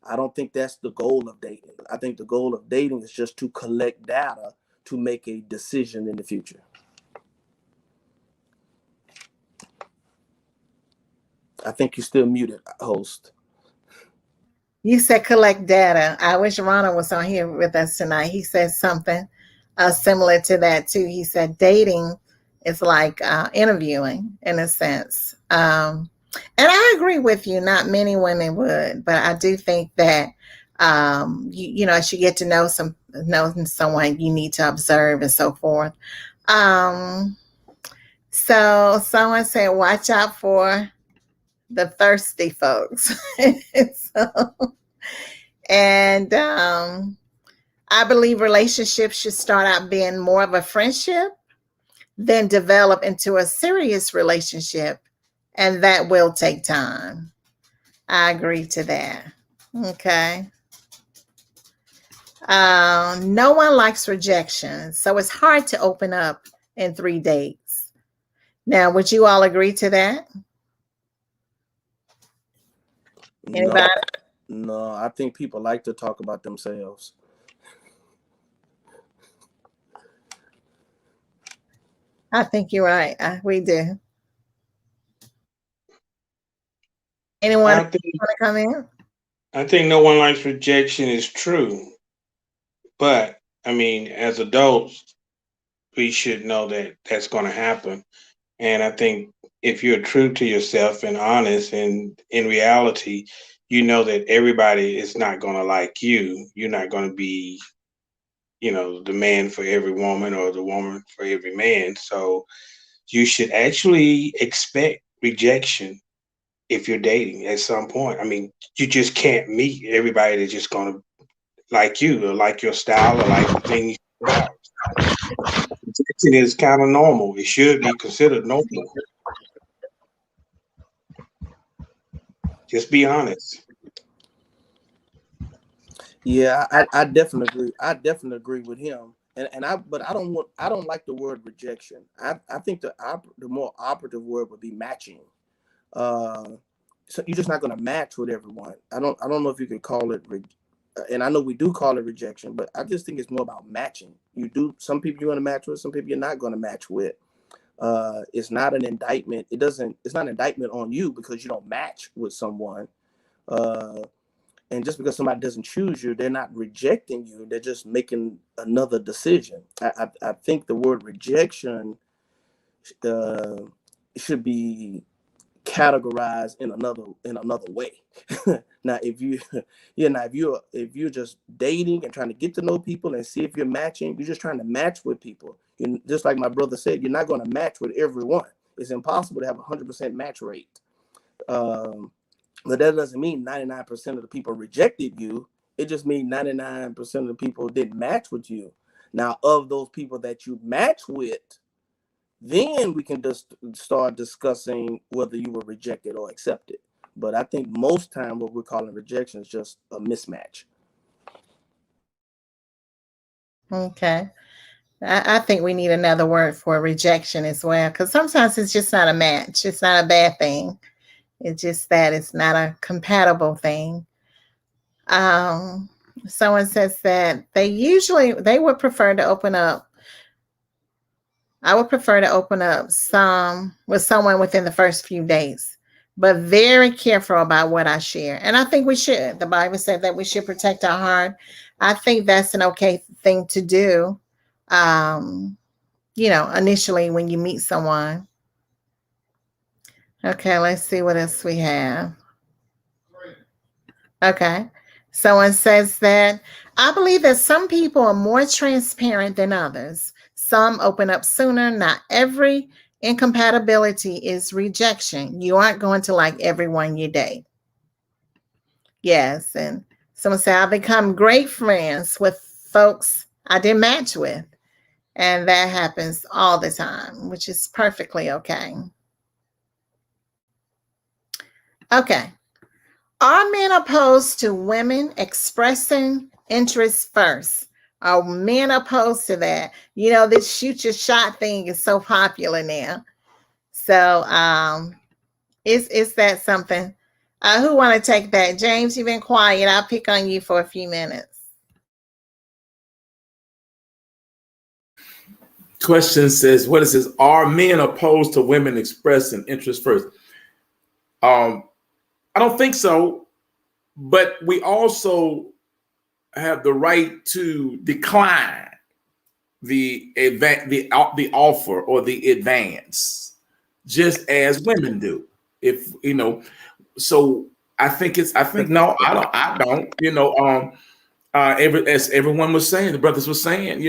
I don't think that's the goal of dating. I think the goal of dating is just to collect data to make a decision in the future. I think you're still muted, host. You said collect data. I wish Ronald was on here with us tonight. He said something similar to that too. He said dating is like interviewing in a sense. And I agree with you. Not many women would, but I do think that you know, as you get to know someone, you need to observe and so forth. So someone said, watch out for the thirsty folks. And I believe relationships should start out being more of a friendship, then develop into a serious relationship, and that will take time. I agree to that. Okay. No one likes rejection, so it's hard to open up in 3 dates. Now, would you all agree to that? Anybody? No, I think people like to talk about themselves. I think you're right. We do. Anyone want to come in? I think no one likes rejection is true. But, I mean, as adults, we should know that that's going to happen. And I think if you're true to yourself and honest, and in reality, you know that everybody is not going to like you. You're not going to be, you know, the man for every woman or the woman for every man. So you should actually expect rejection if you're dating at some point. I mean, you just can't meet everybody that's just going to like you or like your style or like the things you have. Rejection is kind of normal. It should be considered normal. Just be honest. Yeah, I definitely agree. I definitely agree with him. But I don't like the word rejection. I think the more operative word would be matching. So you're just not going to match with everyone. I don't know if you could call it, and I know we do call it rejection, but I just think it's more about matching. Some people you're going to match with, some people you're not going to match with. It's not an indictment. It's not an indictment on you because you don't match with someone. And just because somebody doesn't choose you, they're not rejecting you. They're just making another decision. I think the word rejection should be categorized in another way. Now, if you're just dating and trying to get to know people and see if you're matching, you're just trying to match with people. Just like my brother said, you're not going to match with everyone. It's impossible to have 100% match rate. But that doesn't mean 99% of the people rejected you. It just means 99% of the people didn't match with you. Now, of those people that you match with, then we can just start discussing whether you were rejected or accepted. But I think most time what we're calling rejection is just a mismatch. Okay. I think we need another word for rejection as well, because sometimes it's just not a match. It's not a bad thing. It's just that it's not a compatible thing. Someone says that they would prefer to open up. I would prefer to open up with someone within the first few days. but very careful about what I share. And I think we should. The Bible said that we should protect our heart. I think that's an okay thing to do, initially when you meet someone. Okay, let's see what else we have. Okay. Someone says that I believe that some people are more transparent than others. Some open up sooner. Not every incompatibility is rejection. You aren't going to like everyone you date. Yes. And someone said, I've become great friends with folks I didn't match with. And that happens all the time, which is perfectly okay. Okay. Are men opposed to women expressing interest first? Are men opposed to that? This shoot your shot thing is so popular now. So is that something? Who want to take that? James, you've been quiet. I'll pick on you for a few minutes. Question says, what is this? Are men opposed to women expressing interest first? I don't think so, but we also have the right to decline the offer or the advance, just as women do. If so I think no, I don't. As everyone was saying, the brothers were saying,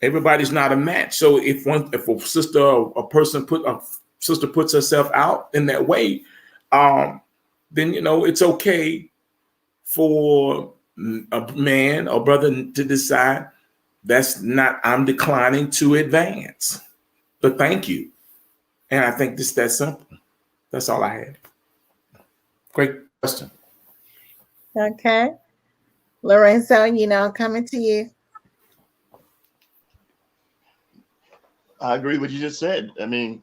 everybody's not a match. So if a sister or a sister puts herself out in that way, then it's okay for a man or brother to decide I'm declining to advance. But thank you. And I think this that simple. That's all I had. Great question. Okay. Lorenzo, coming to you. I agree with what you just said. I mean,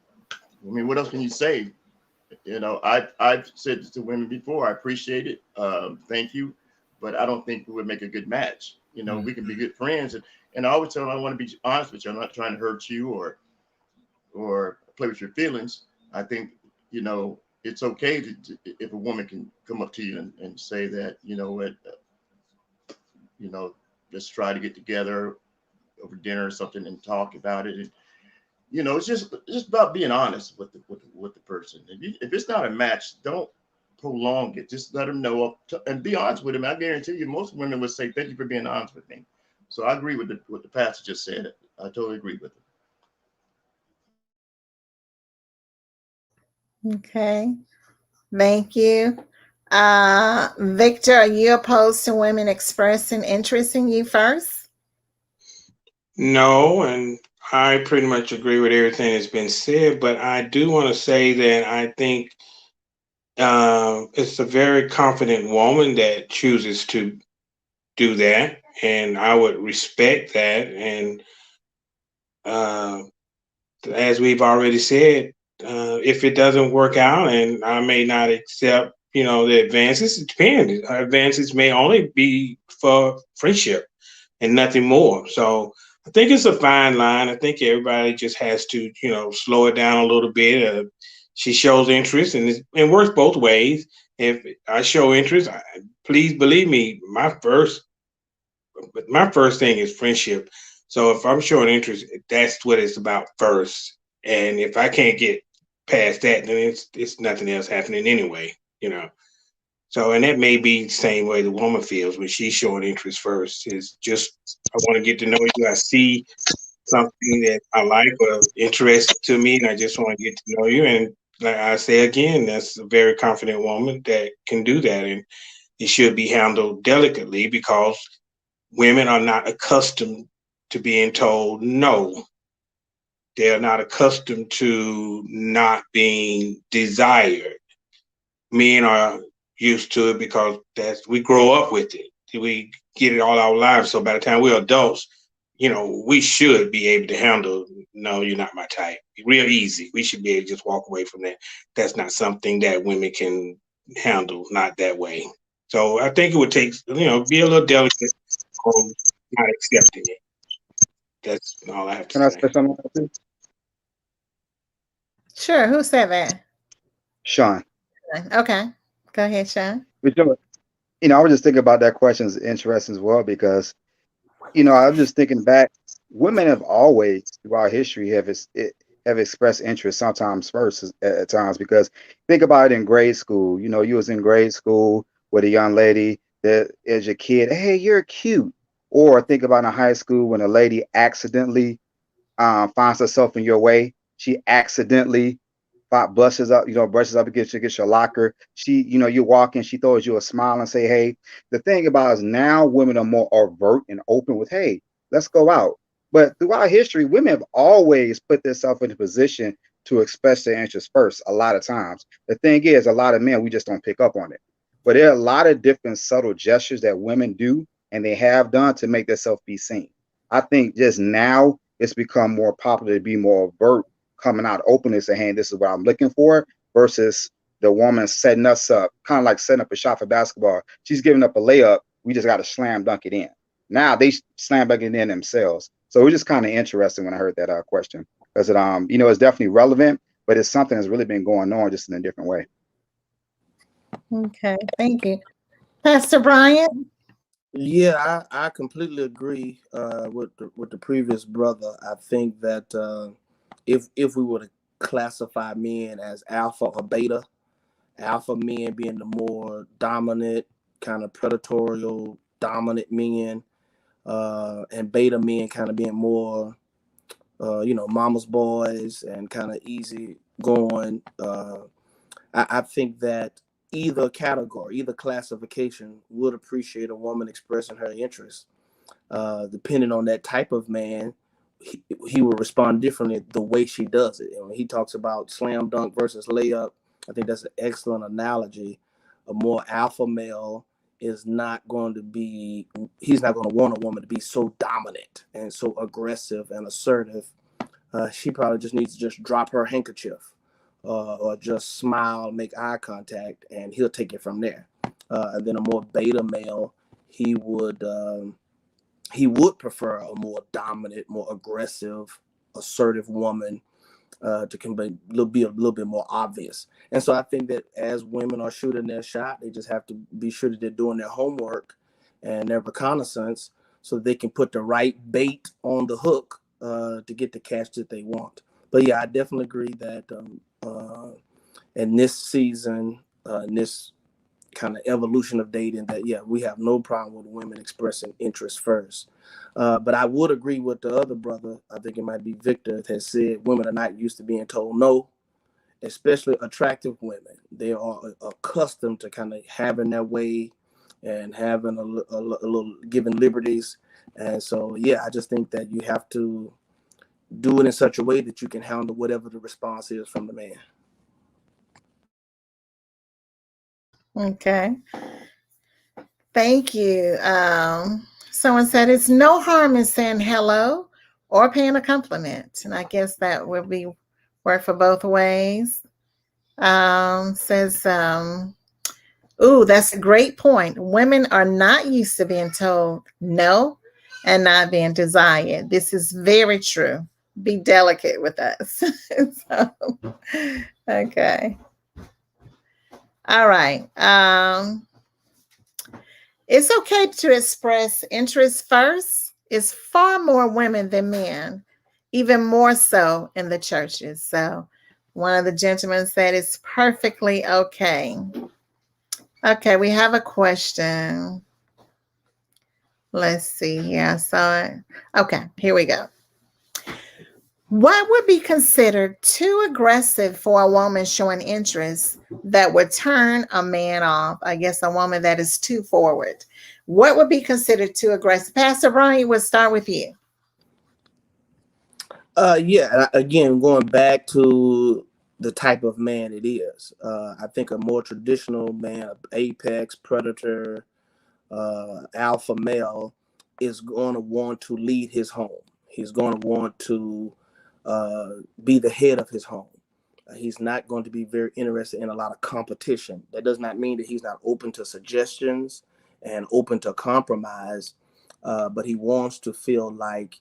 what else can you say? I've said this to women before. I appreciate it. Thank you. But I don't think we would make a good match. We can be good friends. And I always tell them I want to be honest with you. I'm not trying to hurt you or play with your feelings. I think, it's okay if a woman can come up to you and say that, let's try to get together over dinner or something and talk about it. And, it's just about being honest with the person. If it's not a match, don't prolong it. Just let them know and be honest with them. I guarantee you, most women would say, "Thank you for being honest with me." So I agree with what the pastor just said. I totally agree with him. Okay, thank you. Victor, are you opposed to women expressing interest in you first? No, and I pretty much agree with everything that's been said, but I do want to say that I think it's a very confident woman that chooses to do that, and I would respect that. And as we've already said, if it doesn't work out and I may not accept, the advances, it depends. Our advances may only be for friendship and nothing more. So I think it's a fine line. I think everybody just has to, slow it down a little bit. She shows interest, and it works both ways. If I show interest, please believe me, my first thing is friendship. So if I'm showing interest, that's what it's about first. And if I can't get past that, then it's nothing else happening anyway, So, and that may be the same way the woman feels when she's showing interest first. Is just, I want to get to know you. I see something that I like or interest to me, and I just want to get to know you. And like I say again, that's a very confident woman that can do that. And it should be handled delicately because women are not accustomed to being told no. They're not accustomed to not being desired. Men are used to it because we grow up with it. We get it all our lives. So by the time we're adults, we should be able to handle, no, you're not my type. Real easy. We should be able to just walk away from that. That's not something that women can handle, not that way. So I think it would take, be a little delicate on not accepting it. That's all I have to say. Can I say something? Sure. Who said that? Sean. Okay. Go ahead, Sean. But, I was just thinking about that question is interesting as well because, I was just thinking back. Women have always, throughout history, have expressed interest sometimes first at times because think about it in grade school. You was in grade school with a young lady that as your kid, hey, you're cute. Or think about in high school when a lady accidentally finds herself in your way. She accidentally brushes up against your locker. She, you walk in, she throws you a smile and say, hey. The thing about is now women are more overt and open with, hey, let's go out. But throughout history, women have always put themselves in a position to express their interest first, a lot of times. The thing is, a lot of men, we just don't pick up on it. But there are a lot of different subtle gestures that women do and they have done to make themselves be seen. I think just now it's become more popular to be more overt, coming out open and saying, hey, this is what I'm looking for, versus the woman setting us up, kind of like setting up a shot for basketball. She's giving up a layup. We just got to slam dunk it in. Now they slam dunk it in themselves. So it was just kind of interesting when I heard that question because it's definitely relevant, but it's something that's really been going on just in a different way. Okay, thank you. Pastor Brian? Yeah, I completely agree with the previous brother. I think that if we were to classify men as alpha or beta, alpha men being the more dominant, kind of predatory, dominant men, and beta men kind of being more, mama's boys and kind of easy going. I think that either category, either classification would appreciate a woman expressing her interest. Depending on that type of man, he will respond differently the way she does it. And when he talks about slam dunk versus layup, I think that's an excellent analogy. A more alpha male is not going to be, he's not going to want a woman to be so dominant and so aggressive and assertive. She probably just needs to just drop her handkerchief or just smile, make eye contact, and he'll take it from there. And then a more beta male, he would prefer a more dominant, more aggressive, assertive woman to be a little bit more obvious. And so I think that as women are shooting their shot, they just have to be sure that they're doing their homework and their reconnaissance so they can put the right bait on the hook to get the catch that they want. But yeah, I definitely agree that in this season, in this kind of evolution of dating, that yeah, we have no problem with women expressing interest first. But I would agree with the other brother, I think it might be Victor, that said women are not used to being told no, especially attractive women. They are accustomed to kind of having their way and having a little giving liberties. And so, yeah, I just think that you have to do it in such a way that you can handle whatever the response is from the man. Okay. Thank you. Someone said it's no harm in saying hello or paying a compliment. And I guess that would be work for both ways. Says, ooh, that's a great point. Women are not used to being told no and not being desired. This is very true. Be delicate with us. So, okay. All right. It's okay to express interest first. It's far more women than men, even more so in the churches. So one of the gentlemen said it's perfectly okay. Okay, we have a question. Let's see here. I saw it. Okay, here we go. What would be considered too aggressive for a woman showing interest that would turn a man off? I guess a woman that is too forward. What would be considered too aggressive? Pastor Brian, we'll start with you. Yeah, again, going back to the type of man it is. I think a more traditional man, apex predator, alpha male, is going to want to lead his home. He's going to want to be the head of his home. He's not going to be very interested in a lot of competition. That does not mean that he's not open to suggestions and open to compromise, but he wants to feel like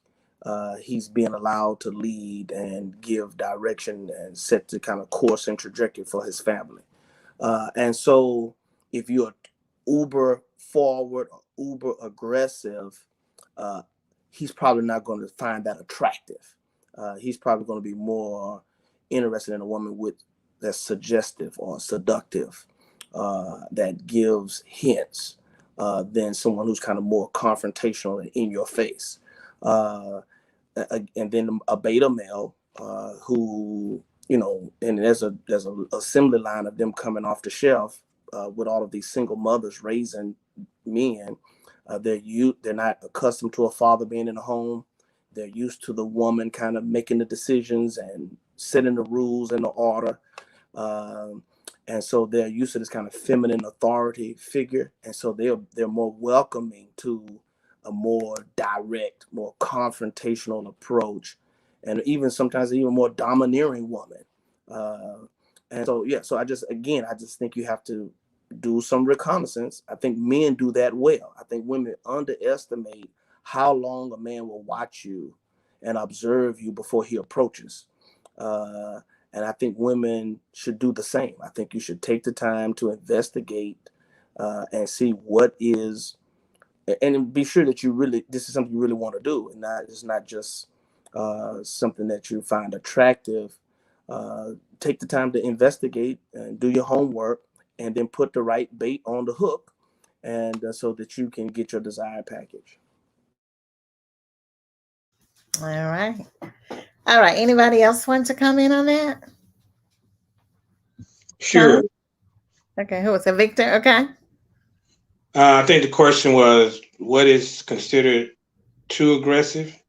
he's being allowed to lead and give direction and set the kind of course and trajectory for his family. And so if you're uber forward or uber aggressive, he's probably not going to find that attractive. He's probably going to be more interested in a woman that's suggestive or seductive, that gives hints, than someone who's kind of more confrontational and in your face. And then a beta male, who, and there's a assembly line of them coming off the shelf, with all of these single mothers raising men. They're not accustomed to a father being in the home. They're used to the woman kind of making the decisions and setting the rules and the order. And so they're used to this kind of feminine authority figure. And so they're more welcoming to a more direct, more confrontational approach, and even sometimes even more domineering woman. And so, so I just think you have to do some reconnaissance. I think men do that well. I think women underestimate how long a man will watch you and observe you before he approaches. And I think women should do the same. I think you should take the time to investigate, and see what is, and be sure that this is something you really want to do, and it's not just something that you find attractive. Take the time to investigate and do your homework, and then put the right bait on the hook, and so that you can get your desired package. All right. Anybody else want to comment on that? Sure. Okay. Who was it? Victor? Okay. I think the question was, what is considered too aggressive?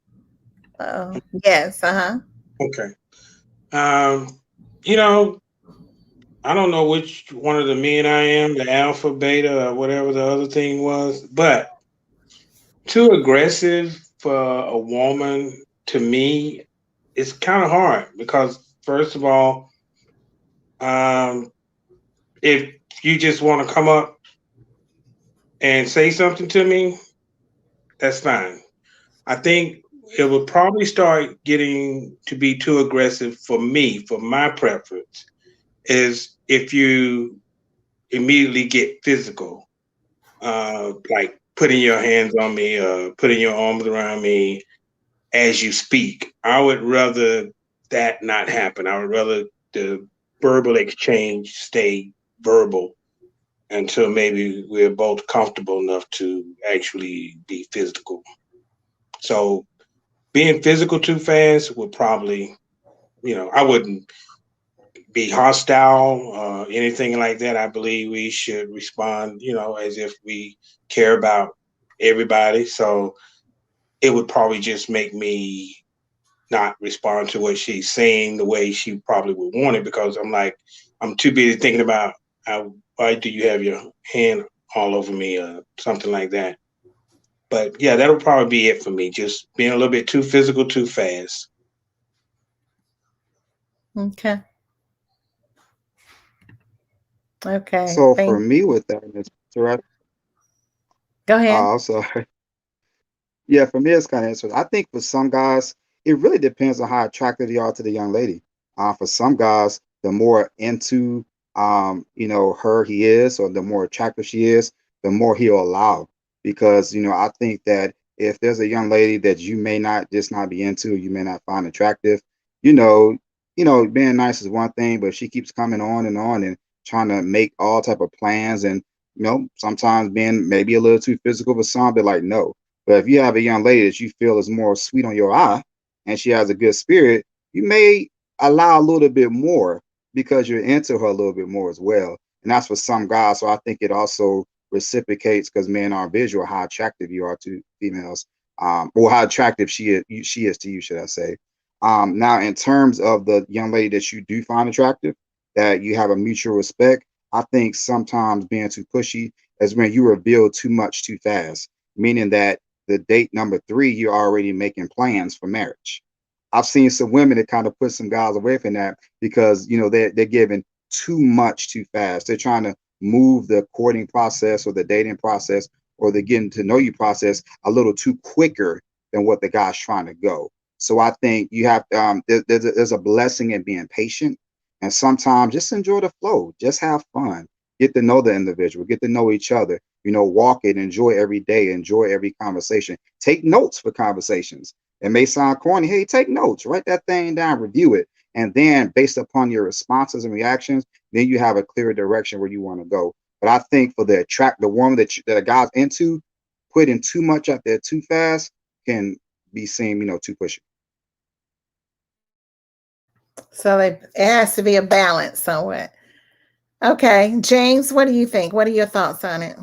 Yes. Okay. I don't know which one of the men I am, the alpha, beta, or whatever the other thing was, but too aggressive for a woman, to me, it's kind of hard because, first of all, if you just want to come up and say something to me, that's fine. I think it would probably start getting to be too aggressive for me, for my preference, is if you immediately get physical, like putting your hands on me, putting your arms around me as you speak. I would rather that not happen. I would rather the verbal exchange stay verbal until maybe we're both comfortable enough to actually be physical. So being physical too fast would probably, I wouldn't be hostile or anything like that. I believe we should respond, as if we care about everybody. So it would probably just make me not respond to what she's saying the way she probably would want it, because I'm too busy thinking about why do you have your hand all over me or something like that. But yeah, that'll probably be it for me. Just being a little bit too physical, too fast. Okay. Okay. So for me with that, Mr. Go ahead. Oh, sorry. Yeah, for me it's kind of interesting. I think for some guys, it really depends on how attracted they are to the young lady. For some guys, the more into her he is, or the more attractive she is, the more he'll allow. Because I think that if there's a young lady that you may not be into, you may not find attractive, being nice is one thing, but she keeps coming on and trying to make all type of plans, and sometimes being maybe a little too physical for some, they're like, no. But if you have a young lady that you feel is more sweet on your eye and she has a good spirit, you may allow a little bit more because you're into her a little bit more as well. And that's for some guys. So I think it also reciprocates, because men are visual, how attractive you are to females, or how attractive she is to you, should I say. Now, in terms of the young lady that you do find attractive, that you have a mutual respect, I think sometimes being too pushy is when you reveal too much too fast, meaning that the date number 3, you're already making plans for marriage. I've seen some women that kind of put some guys away from that because, they're giving too much too fast. They're trying to move the courting process or the dating process or the getting to know you process a little too quicker than what the guy's trying to go. So I think you have there's a blessing in being patient, and sometimes just enjoy the flow, just have fun, get to know the individual, get to know each other. Walk it, enjoy every day, enjoy every conversation. Take notes for conversations. It may sound corny. Hey, take notes, write that thing down, review it, and then based upon your responses and reactions, then you have a clear direction where you want to go. But I think for the woman that a guy's into, putting too much out there too fast can be seen, too pushy. So it has to be a balance somewhat. Okay, James, what do you think? What are your thoughts on it?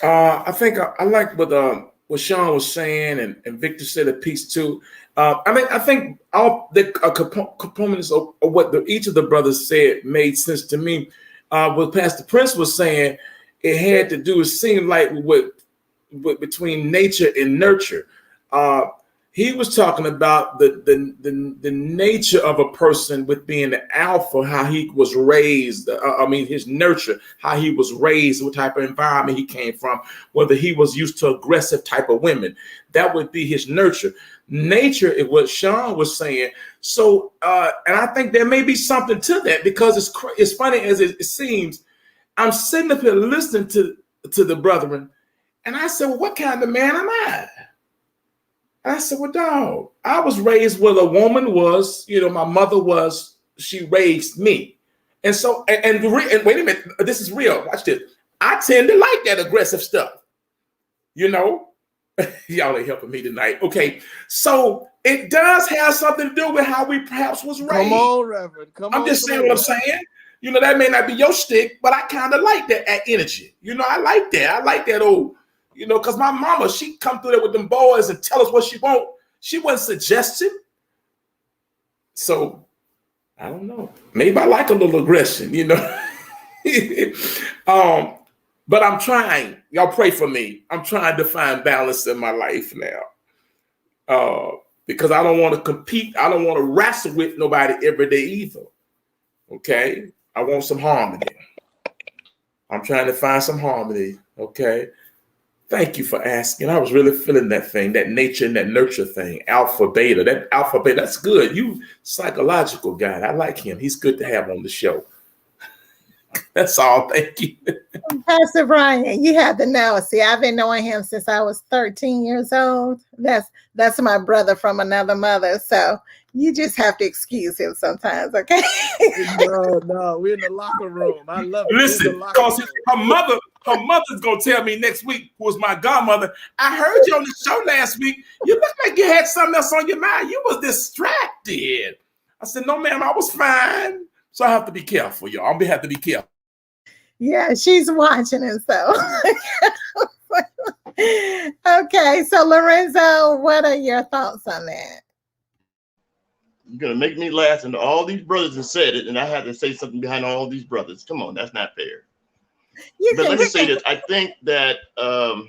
I think I like what Sean was saying, and Victor said a piece too. I think all the components of what each of the brothers said made sense to me. What Pastor Prince was saying, it had to do, it seemed like what between nature and nurture. He was talking about the nature of a person with being the alpha, how he was raised. His nurture, how he was raised, what type of environment he came from, whether he was used to aggressive type of women. That would be his nurture. Nature is what Sean was saying. So, and I think there may be something to that, because it's funny as it seems. I'm sitting up here listening to the brethren, and I said, well, what kind of man am I? I said, well, dog, I was raised where a woman was, my mother was, she raised me. And so, and wait a minute, this is real. Watch this. I tend to like that aggressive stuff. Y'all ain't helping me tonight. Okay. So it does have something to do with how we perhaps was raised. Come on, Reverend. I'm just saying what I'm saying. That may not be your stick, but I kind of like that energy. I like that. I like that old. Because my mama, she come through there with them boys and tell us what she want. She wasn't suggesting. So, I don't know. Maybe I like a little aggression, But I'm trying. Y'all pray for me. I'm trying to find balance in my life now. Because I don't want to compete. I don't want to wrestle with nobody every day either. Okay? I want some harmony. I'm trying to find some harmony. Okay? Thank you for asking. I was really feeling that thing, that nature and that nurture thing, alpha, beta. That alpha, beta, that's good. You psychological guy. I like him. He's good to have on the show. That's all. Thank you. Pastor Brian, you have to know. See, I've been knowing him since I was 13 years old. That's my brother from another mother. So you just have to excuse him sometimes, okay? No, we're in the locker room. I love it. Listen, because her mother's gonna tell me next week, who was my godmother, I heard you on the show last week. You look like you had something else on your mind. You was distracted. I said, no, ma'am, I was fine. So I have to be careful, y'all. I'm gonna have to be careful. Yeah, she's watching it, so. Okay, so Lorenzo, what are your thoughts on that? You're gonna make me laugh, and all these brothers have said it, and I had to say something behind all these brothers. Come on, that's not fair. But let me say this. I think that I'm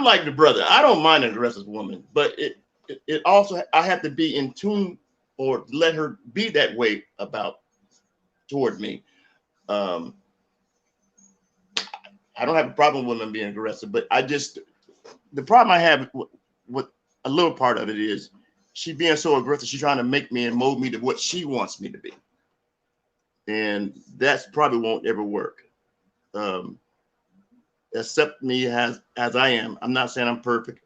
like the brother. I don't mind an aggressive woman, but it also, I have to be in tune or let her be that way toward me. I don't have a problem with women being aggressive, but the problem I have with a little part of it is she being so aggressive. She's trying to make me and mold me to what she wants me to be. And that's probably won't ever work. Accept me as I am. I'm not saying I'm perfect.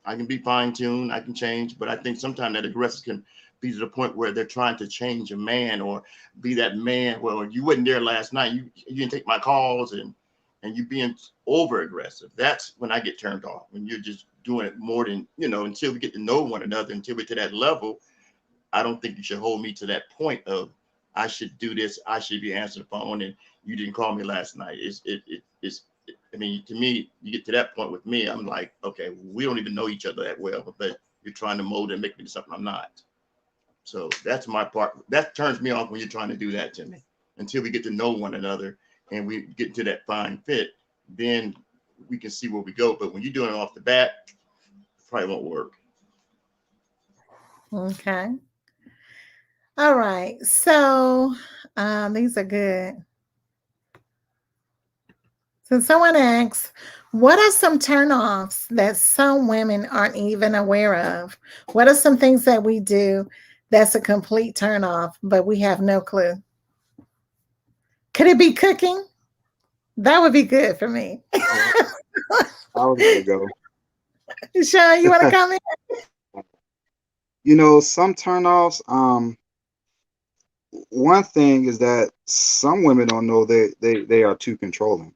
I can be fine-tuned, I can change, but I think sometimes that aggressive can be to the point where they're trying to change a man or be that man. Well, you wasn't there last night. You didn't take my calls, and you being over aggressive. That's when I get turned off, when you're just doing it more than, until we get to know one another, until we're to that level. I don't think you should hold me to that point of, I should do this, I should be answering the phone, and you didn't call me last night. I mean, to me, you get to that point with me, I'm like, okay, we don't even know each other that well, but you're trying to mold and make me do something I'm not. So that's my part. That turns me off when you're trying to do that to me. Until we get to know one another and we get to that fine fit, then we can see where we go. But when you're doing it off the bat, it probably won't work. Okay. All right. So these are good. So someone asks, what are some turnoffs that some women aren't even aware of? What are some things that we do that's a complete turnoff, but we have no clue? Could it be cooking? That would be good for me. Yeah, I was gonna go. Sean, you want to comment? You know, some turnoffs. One thing is that some women don't know they are too controlling.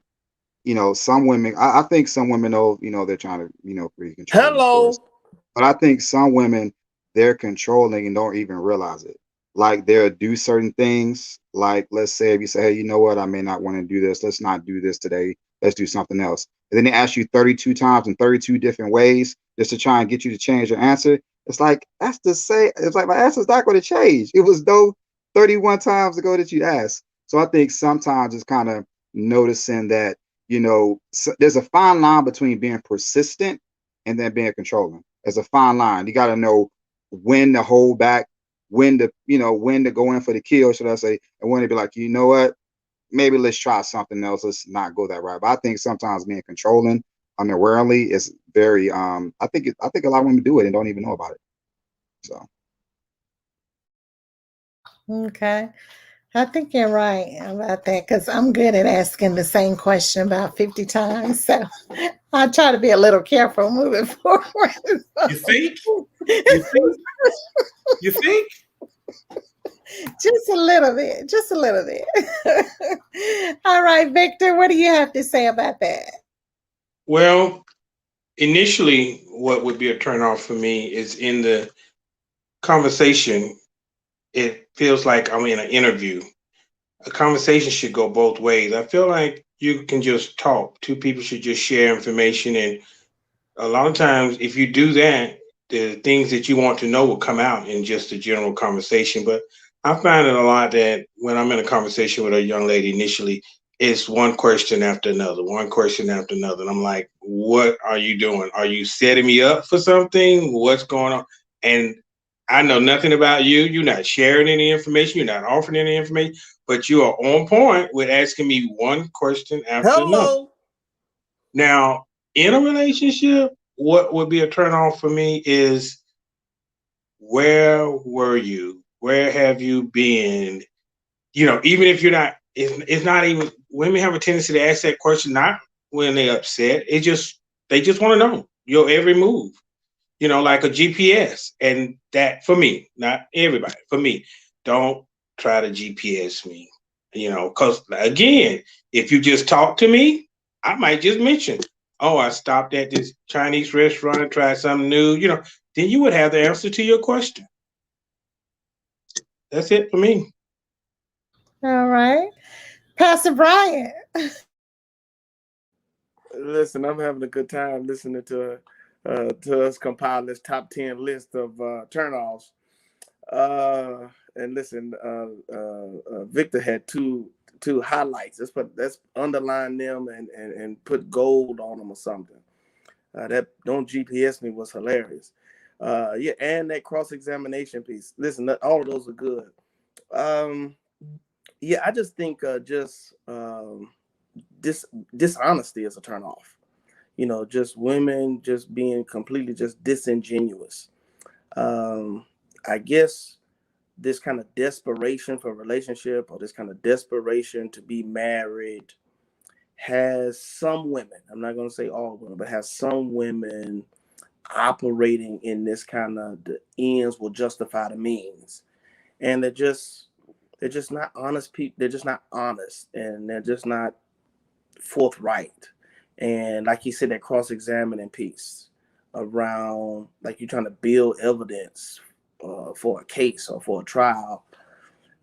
You know, some women. I think some women know. You know, they're trying to create control. Of course. Hello. But I think some women, they're controlling and don't even realize it. Like they'll do certain things. Like let's say if you say, hey, you know what, I may not want to do this. Let's not do this today. Let's do something else. And then they ask you 32 times in 32 different ways just to try and get you to change your answer. It's like that's the same. It's like my answer's not going to change. It was though 31 times ago that you asked. So I think sometimes it's kind of noticing that, there's a fine line between being persistent and then being controlling. There's a fine line. You got to know when to hold back, when to go in for the kill, should I say, and when to be like, you know what, maybe let's try something else. Let's not go that route. But I think sometimes being controlling unawarely is very. I think a lot of women do it and don't even know about it. So. Okay. I think you're right about that because I'm good at asking the same question about 50 times. So I try to be a little careful moving forward. You think? You think? You think? Just a little bit. Just a little bit. All right, Victor, what do you have to say about that? Well, initially, what would be a turnoff for me is in the conversation, it feels like I'm in an interview. A conversation should go both ways. I feel like you can just talk. Two people should just share information. And a lot of times, if you do that, the things that you want to know will come out in just a general conversation. But I find it a lot that when I'm in a conversation with a young lady initially, it's one question after another, one question after another. And I'm like, what are you doing? Are you setting me up for something? What's going on? And I know nothing about you. You're not sharing any information. You're not offering any information, but you are on point with asking me one question after another. Hello. Now, in a relationship, what would be a turnoff for me is where were you? Where have you been? Even if you're not, it's not even, women have a tendency to ask that question not when they're upset. They just want to know your every move, like a GPS. And that, for me, not everybody, for me, don't try to GPS me, because again, if you just talk to me, I might just mention, oh, I stopped at this Chinese restaurant and tried something new, then you would have the answer to your question. That's it for me. All right. Pastor Brian. Listen, I'm having a good time listening to us compile this top 10 list of turnoffs. And listen, Victor had two highlights. Let's underline them and put gold on them or something. That don't GPS me was hilarious. And that cross-examination piece. Listen, all of those are good. I just think dishonesty is a turnoff. Just women just being completely just disingenuous. I guess this kind of desperation for a relationship or this kind of desperation to be married has some women, I'm not going to say all women, but has some women operating in this kind of the ends will justify the means. And they're just not honest people. They're just not honest and they're just not forthright. And like you said, that cross-examining piece around, like you're trying to build evidence for a case or for a trial.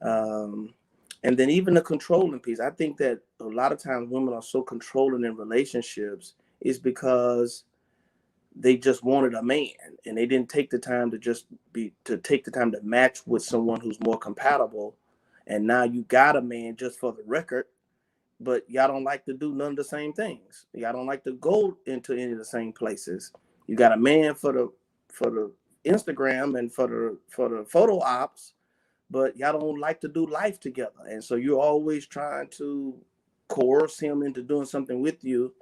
And then even the controlling piece. I think that a lot of times women are so controlling in relationships is because they just wanted a man and they didn't take the time to match with someone who's more compatible. And now you got a man just for the record, but y'all don't like to do none of the same things. Y'all don't like to go into any of the same places. You got a man for the Instagram and for the photo ops, but y'all don't like to do life together. And so you're always trying to coerce him into doing something with you.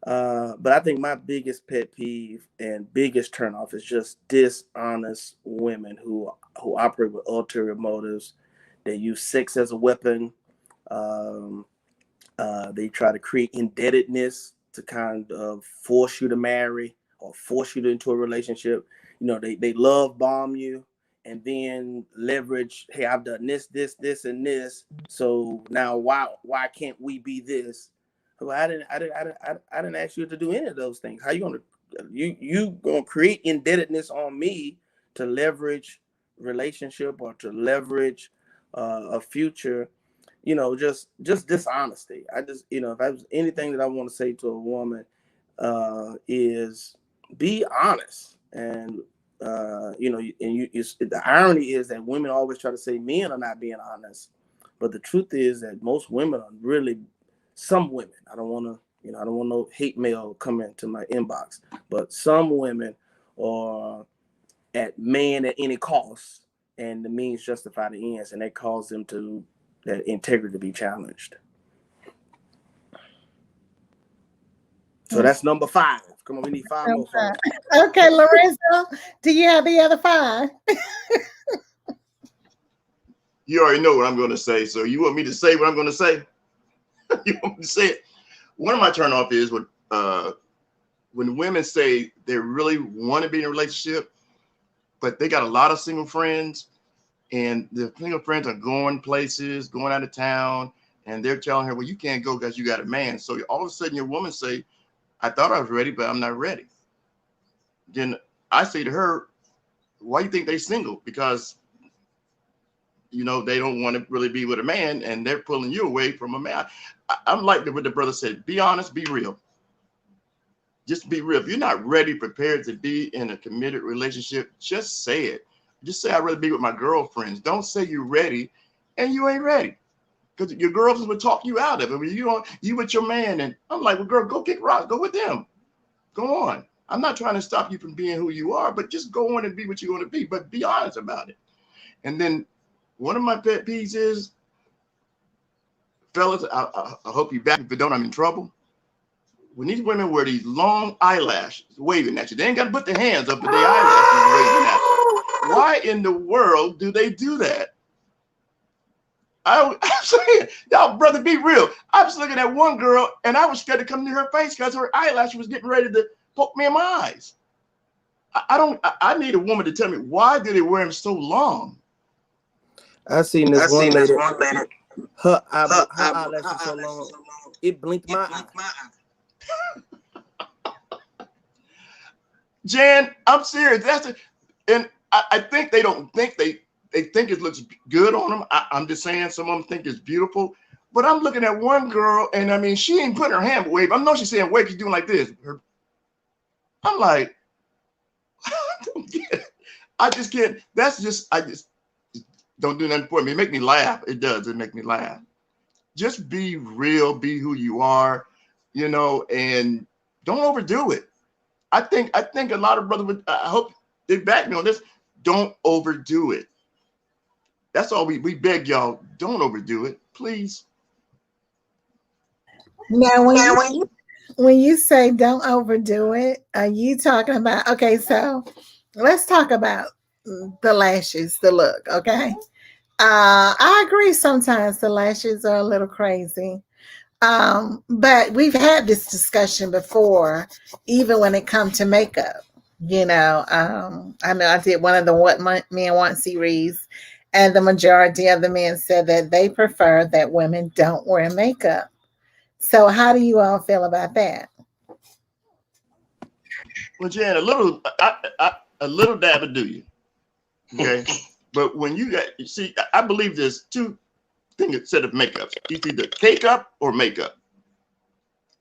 But I think my biggest pet peeve and biggest turnoff is just dishonest women who operate with ulterior motives. They use sex as a weapon. They try to create indebtedness to kind of force you to marry or force you into a relationship. You know, they love bomb you and then leverage, hey, I've done this, and this. So now why can't we be this? Well, I didn't ask you to do any of those things. How you gonna create indebtedness on me to leverage relationship or to leverage a future? You know, just dishonesty. I just, you know, if I was anything that I want to say to a woman is be honest. And you know, and the irony is that women always try to say men are not being honest, but the truth is that most women are really, some women, I don't want no hate mail coming to my inbox, but some women are at man at any cost, and the means justify the ends, and that causes them to that integrity to be challenged. So that's number 5. Come on, we need 5 more. Okay, Lorenzo, do you have the other 5? You already know what I'm going to say. So you want me to say what I'm going to say? You want me to say it? One of my turnoff is when women say they really want to be in a relationship, but they got a lot of single friends, and the single friends are going places, going out of town, and they're telling her, well, you can't go because you got a man. So all of a sudden your woman say, I thought I was ready, but I'm not ready. Then I say to her, why do you think they're single? Because, you know, they don't want to really be with a man, and they're pulling you away from a man. I'm like what the brother said, be honest, be real. Just be real. If you're not ready, prepared to be in a committed relationship, just say it. Just say, I'd rather be with my girlfriends. Don't say you're ready and you ain't ready. Because your girlfriends would talk you out of it. You with your man, and I'm like, well, girl, go kick rocks. Go with them. Go on. I'm not trying to stop you from being who you are, but just go on and be what you want to be. But be honest about it. And then one of my pet peeves is, fellas, I hope you back. If you don't, I'm in trouble. When these women wear these long eyelashes waving at you, they ain't got to put their hands up, but their eyelashes waving at you. Why in the world do they do that? I'm saying, y'all, brother, be real. I was looking at one girl, and I was scared to come near her face because her eyelash was getting ready to poke me in my eyes. I need a woman to tell me, why do they wear them so long? I seen this one lady. Her eyelashes so long, it blinked my eye. Jan, I'm serious. And I think they don't think they think it looks good on them. I'm just saying, some of them think it's beautiful. But I'm looking at one girl, and I mean, she ain't putting her hand wave. I know she's saying wave. She's doing like this. I'm like, I don't get it. I just can't. I just don't do nothing for me. It make me laugh. It does. It make me laugh. Just be real. Be who you are, you know, and don't overdo it. I think a lot of brothers would. I hope they back me on this. Don't overdo it. That's all we beg y'all. Don't overdo it, please. Now, when you say don't overdo it, are you talking about? Okay, so let's talk about the lashes, the look. Okay, I agree. Sometimes the lashes are a little crazy. But we've had this discussion before, even when it comes to makeup. You know, I know I did one of the What Men Want series, and the majority of the men said that they prefer that women don't wear makeup. So how do you all feel about that? Well, Jan, a little dab will do you. Okay. But when you see, I believe there's two things instead of makeup. It's either cake up or makeup.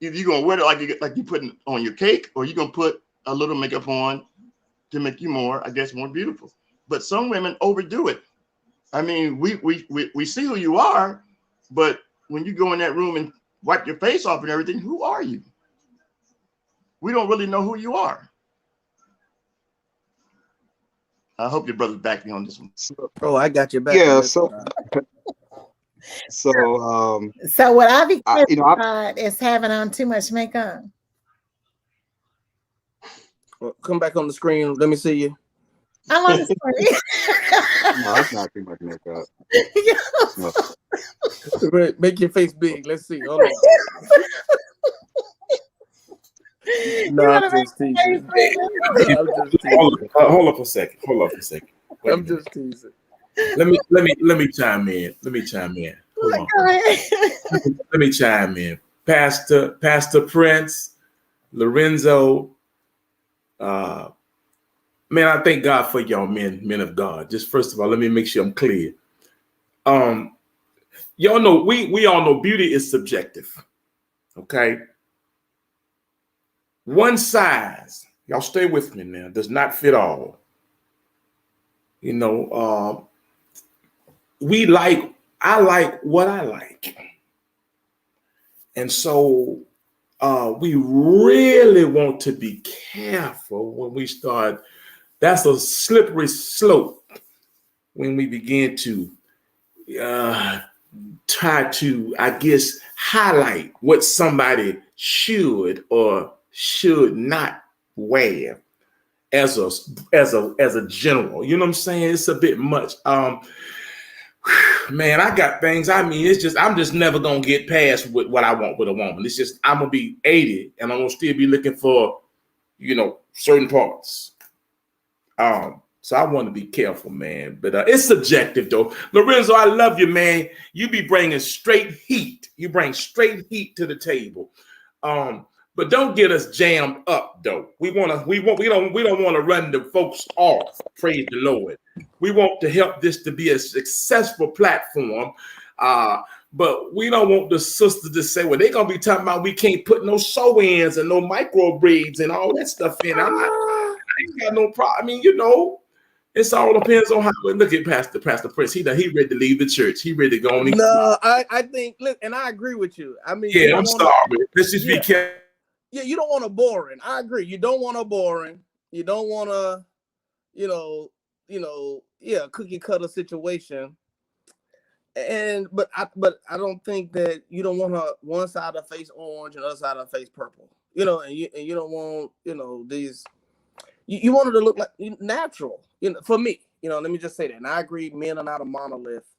Either you're gonna wear it like you putting on your cake, or you're gonna put a little makeup on to make you more beautiful. But some women overdo it. I mean, we see who you are, but when you go in that room and wipe your face off and everything, who are you? We don't really know who you are. I hope your brother backed me on this one. Oh, I got your back. Yeah, so So So would I be you know, I, classified as having on too much makeup? Well, come back on the screen. Let me see you. I'm on the screen. no, that's not too much makeup. No. Make your face big. Let's see. Hold on. No, I'm just teasing. I'm just teasing. Hold up a second. Hold up a second. Wait a I'm minute. just teasing. Let me chime in. Let me chime in. Hold on. Let me chime in. Pastor Prince, Lorenzo, man, I thank God for y'all men of God. Just first of all, let me make sure I'm clear. Y'all know we all know beauty is subjective. Okay. One size, y'all stay with me now, does not fit all. You know, I like what I like. And so we really want to be careful when we start. That's a slippery slope when we begin to try to, I guess, highlight what somebody should or should not wear as a general. You know what I'm saying? It's a bit much. Man, I got things. I mean, it's just I'm just never gonna get past what I want with a woman. It's just I'm gonna be 80 and I'm gonna still be looking for, you know, certain parts. So I want to be careful, man. But it's subjective, though. Lorenzo, I love you, man. You be bringing straight heat. You bring straight heat to the table. But don't get us jammed up, though. We don't want to run the folks off. Praise the Lord. We want to help this to be a successful platform. But we don't want the sisters to say, well, they're gonna be talking about we can't put no sew-ins and no micro braids and all that stuff in. I ain't got no problem. I mean, you know, it's all depends on how. Look at Pastor Prince. He ready to leave the church. He ready to go on. No, I think. Look, and I agree with you. I mean, yeah, I'm sorry. Let's just be careful. Yeah, you don't want a boring. I agree. You don't want a boring. You don't want a, cookie cutter situation. But I don't think that you don't want one side of the face orange and the other side of the face purple. You know, and you don't want these. You want it to look like natural. For me, let me just say that. And I agree, men are not a monolith.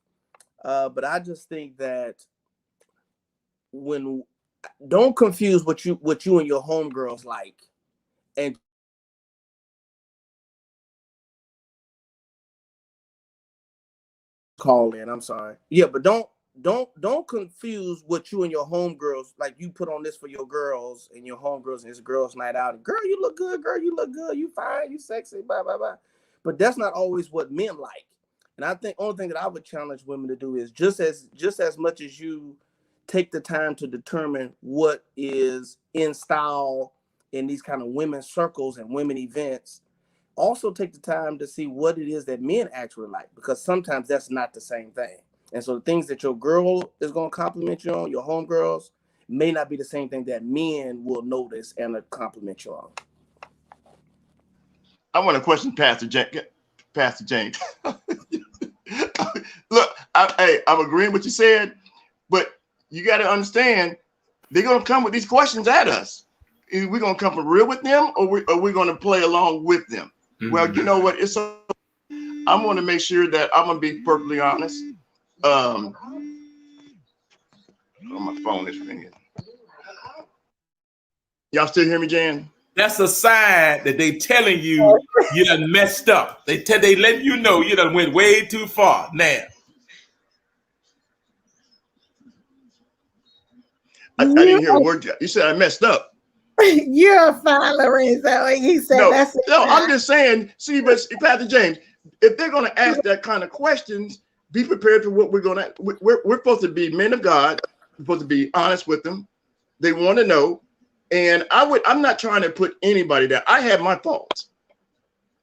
But I just think that don't confuse what you and your homegirls like, and call in. I'm sorry. Yeah, but don't confuse what you and your homegirls like. You put on this for your girls and your homegirls, and it's girls' night out. And, girl, you look good. Girl, you look good. You fine. You sexy. Blah blah blah. But that's not always what men like. And I think only thing that I would challenge women to do is just as much as you take the time to determine what is in style in these kind of women's circles and women events, also take the time to see what it is that men actually like, because sometimes that's not the same thing. And so the things that your girl is going to compliment you on, your homegirls, may not be the same thing that men will notice and compliment you on. I want to question Pastor James. Look, I'm agreeing with what you said, but you got to understand, they're going to come with these questions at us. Are we going to come for real with them, or are we going to play along with them? Mm-hmm. Well, you know what? I'm going to make sure that I'm going to be perfectly honest. Oh, my phone is ringing. Y'all still hear me, Jan? That's a sign that they telling you you done messed up. They let you know you done went way too far now. I didn't hear a word. You said I messed up. You're fine, Lorenzo. He said no, I'm just saying, see, but Pastor James, if they're going to ask that kind of questions, be prepared for what we're going to, we're supposed to be men of God. We're supposed to be honest with them. They want to know. And I'm not trying to put anybody down. I have my faults.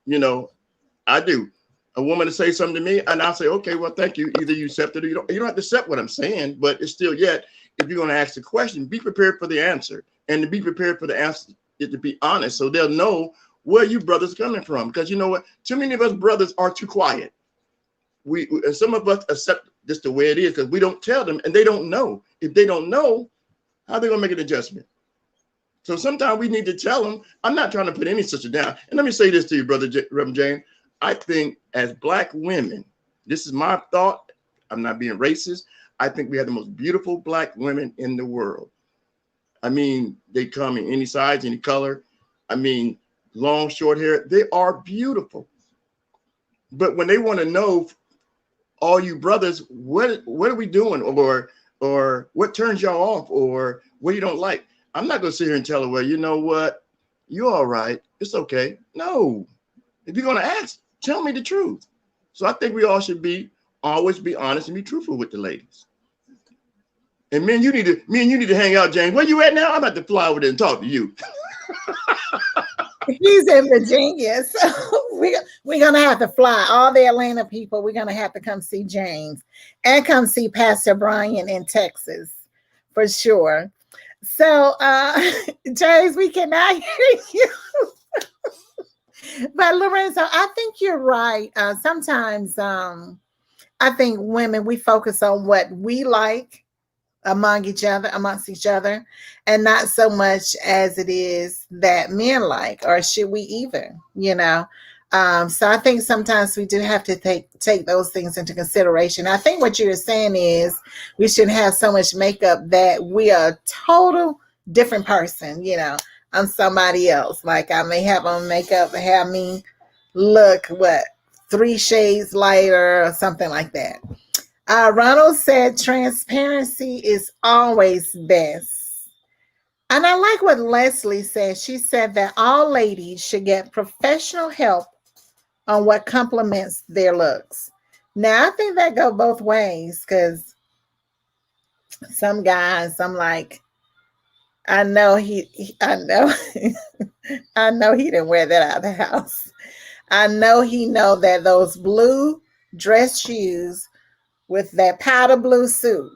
I do. A woman to say something to me, and I'll say, okay, well, thank you. Either you accept it or you don't. You don't have to accept what I'm saying, but it's still yet, if you're going to ask the question, be prepared for the answer. And to be prepared for the answer is to be honest, so they'll know where you brothers coming from. Because you know what? Too many of us brothers are too quiet. and some of us accept this the way it is because we don't tell them and they don't know. If they don't know, how are they gonna make an adjustment? So sometimes we need to tell them. I'm not trying to put any sister down. And let me say this to you, brother Reverend James. I think as Black women, this is my thought. I'm not being racist. I think we have the most beautiful Black women in the world. I mean, they come in any size, any color. I mean, long, short hair. They are beautiful. But when they want to know, all you brothers, what are we doing, or what turns y'all off, or what you don't like? I'm not gonna sit here and tell her, well, you know what, you're all right, it's okay. No, if you're gonna ask, tell me the truth. So I think we all should always be honest and be truthful with the ladies. And men, you need to hang out, James. Where you at now? I'm about to fly over there and talk to you. He's in Virginia, so we're gonna have to fly. All the Atlanta people, we're gonna have to come see James and come see Pastor Brian in Texas for sure. So James, we cannot hear you. But Lorenzo, I think you're right. Sometimes I think women, we focus on what we like amongst each other, and not so much as it is that men like, or should we even, so I think sometimes we do have to take those things into consideration. I think what you're saying is we shouldn't have so much makeup that we are a total different person. I'm somebody else. Like I may have on makeup and have me look 3 shades lighter or something like that. Ronald said transparency is always best. And I like what Leslie said. She said that all ladies should get professional help on what complements their looks. Now, I think that go both ways, because some guys, I'm like, I know I know he didn't wear that out of the house. I know he know that those blue dress shoes with that powder blue suit.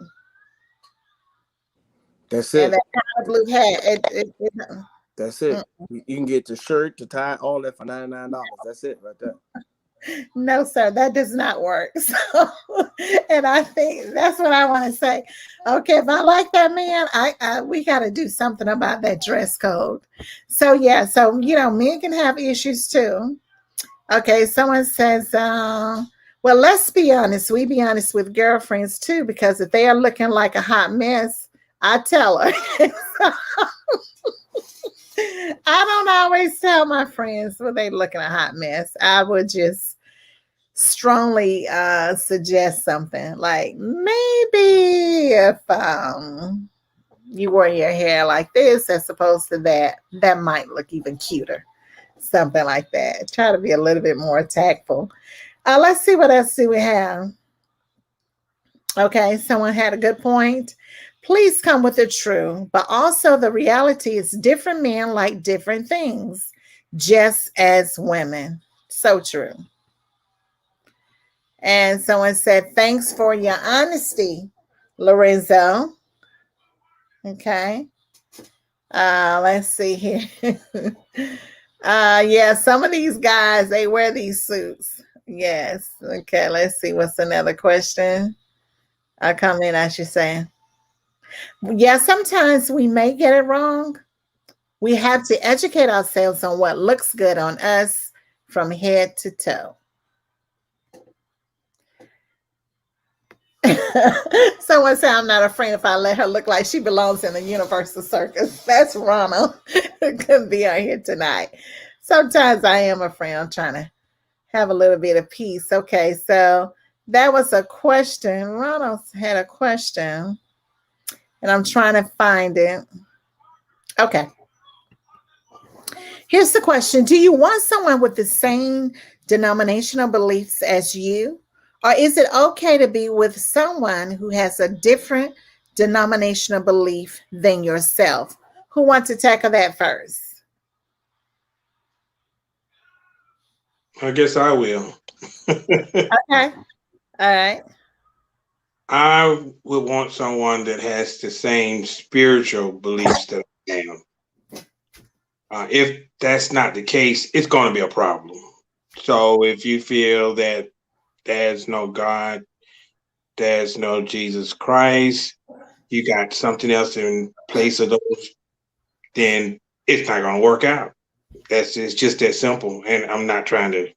That's it. And that powder blue hat. That's it. You can get the shirt, the tie, all that for $99. That's it right there. No, sir, that does not work. So, and I think that's what I want to say. Okay, if I like that man, we got to do something about that dress code. So yeah, so men can have issues too. Okay, someone says, well, let's be honest. We be honest with girlfriends too, because if they are looking like a hot mess, I tell her. I don't always tell my friends when they looking a hot mess. I would just strongly suggest something like, maybe if you wear your hair like this as opposed to that might look even cuter. Something like that. Try to be a little bit more tactful. Let's see what else do we have. Okay, someone had a good point. Please come with the true, but also the reality is different men like different things, just as women. So true. And someone said, thanks for your honesty, Lorenzo. Okay. Let's see here. Yeah, some of these guys, they wear these suits. Yes. Okay, let's see. What's another question? A comment, I should say. Yeah, sometimes we may get it wrong. We have to educate ourselves on what looks good on us from head to toe. Someone said, I'm not afraid if I let her look like she belongs in the Universal Circus. That's Ronald. Couldn't be on here tonight. Sometimes I am afraid. I'm trying to have a little bit of peace. Okay, so that was a question. Ronald had a question, and I'm trying to find it. Okay. Here's the question. Do you want someone with the same denominational beliefs as you? Or is it okay to be with someone who has a different denominational belief than yourself? Who wants to tackle that first? I guess I will. Okay. All right. I would want someone that has the same spiritual beliefs that I am. If that's not the case, it's going to be a problem. So if you feel that there's no God, there's no Jesus Christ, you got something else in place of those, then it's not going to work out. It's just that simple. And I'm not trying to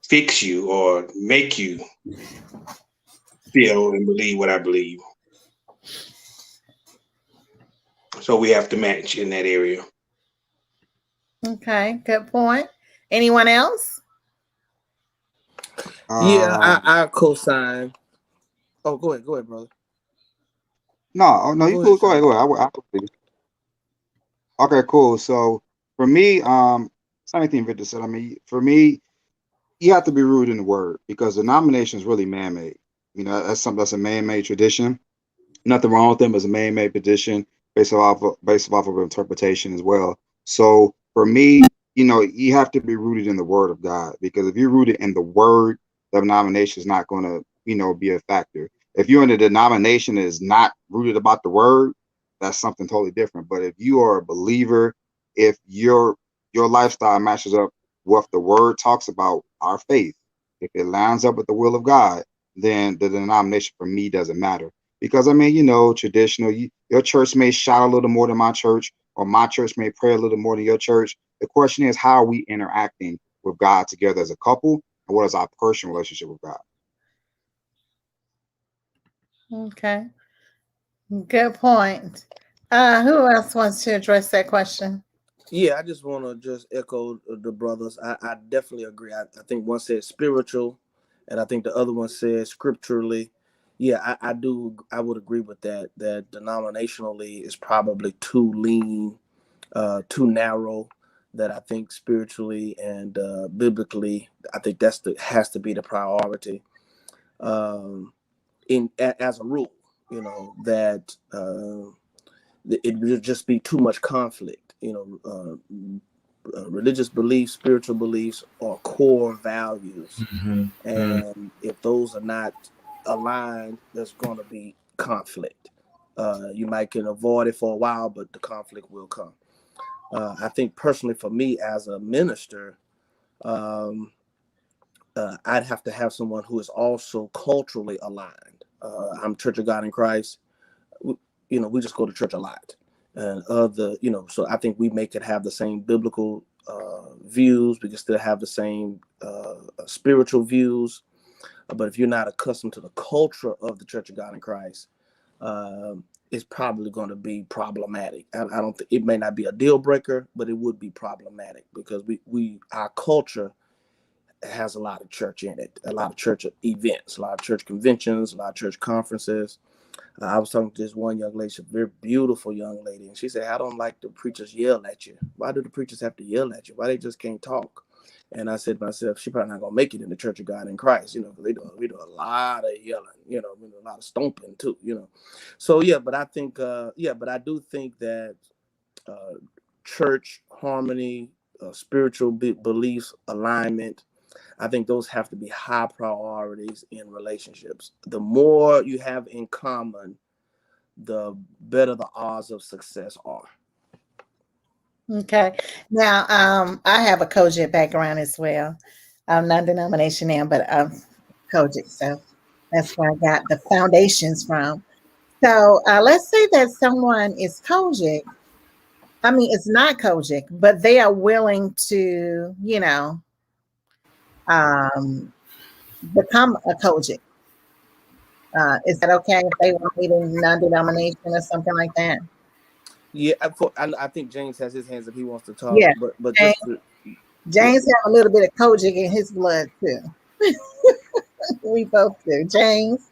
fix you or make you feel and believe what I believe. So we have to match in that area. Okay, good point. Anyone else? Yeah, I co-sign. Oh, go ahead, brother. No, you cool. Go ahead. I agree. Okay, cool. So for me, same thing Victor said. I mean, for me, you have to be rooted in the word because the denomination is really man-made. You know, that's a man-made tradition. Nothing wrong with them. It's a man-made tradition based off of interpretation as well. So for me, you know, you have to be rooted in the word of God because if you're rooted in the word, the denomination is not going to, you know, be a factor. If you're in a denomination that is not rooted about the word, that's something totally different. But if you are a believer, if your lifestyle matches up what the word talks about our faith, if it lines up with the will of God, then the denomination for me doesn't matter. Because I mean, you know, traditional, your church may shout a little more than my church, or my church may pray a little more than your church. The question is, how are we interacting with God together as a couple, and what is our personal relationship with God? Okay, good point. Who else wants to address that question? Yeah, I just want to just echo the brothers. I definitely agree. I think one said spiritual, and I think the other one said scripturally. Yeah, I would agree with that. That denominationally is probably too lean, too narrow. That I think spiritually and biblically, I think has to be the priority. As a rule, you know, that it would just be too much conflict. You know, religious beliefs, spiritual beliefs are core values, and if those are not aligned, there's going to be conflict. You might can avoid it for a while, but the conflict will come. I think personally, for me as a minister, I'd have to have someone who is also culturally aligned. I'm Church of God in Christ. You know, we just go to church a lot, and you know, so I think we make it have the same biblical views. We can still have the same spiritual views, but if you're not accustomed to the culture of the Church of God in Christ, it's probably going to be problematic. I don't think it may not be a deal breaker, but it would be problematic because our culture has a lot of church in it, a lot of church events, a lot of church conventions, a lot of church conferences. I was talking to this one young lady, she's a very beautiful young lady, and she said, I don't like the preachers yell at you. Why do the preachers have to yell at you? Why they just can't talk? And I said to myself, she probably not going to make it in the Church of God in Christ, you know, because we do a lot of yelling, you know, we do a lot of stomping too, you know. So, yeah, but I think, but I do think that church harmony, spiritual beliefs, alignment, I think those have to be high priorities in relationships. The more you have in common, the better the odds of success are. Okay. Now, I have a COGIC background as well. I'm non-denomination now, but I'm COGIC, so that's where I got the foundations from. So let's say that someone is COGIC. I mean, it's not COGIC, but they are willing to, you know, become a COGIC. Is that okay if they want me to non-denomination or something like that? Yeah, I think James has his hands if he wants to talk. Yeah, but James have a little bit of COGIC in his blood too. We both do. James.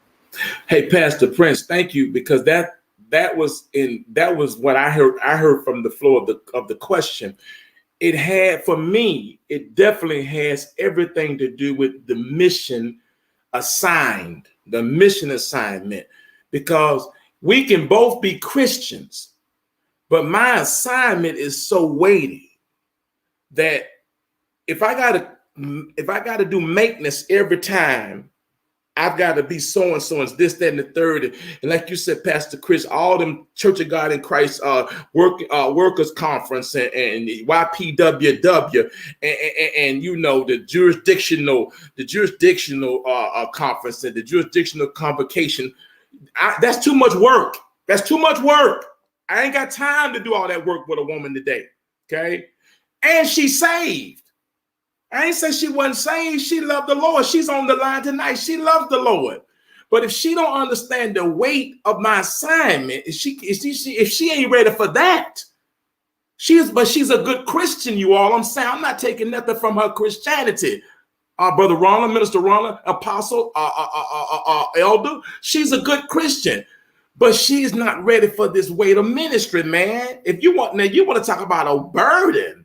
Hey, Pastor Prince, thank you, because that was what I heard. I heard from the flow of the question. It had, for me, it definitely has everything to do with the mission assignment, because we can both be Christians, but my assignment is so weighty that if I gotta do maintenance every time I've got to be so and so, and this, that, and the third. And like you said, Pastor Chris, all them Church of God in Christ workers conference and YPWW and you know the jurisdictional conference and the jurisdictional convocation. That's too much work. That's too much work. I ain't got time to do all that work with a woman today. Okay, and she's saved. I ain't say she wasn't saved. She loved the Lord. She's on the line tonight. She loves the Lord. But if she don't understand the weight of my assignment, if she ain't ready for that, she's a good Christian, you all. I'm saying I'm not taking nothing from her Christianity. Brother Ronald, Minister Ronald, Apostle, Elder, she's a good Christian. But she's not ready for this weight of ministry, man. If you want to talk about a burden.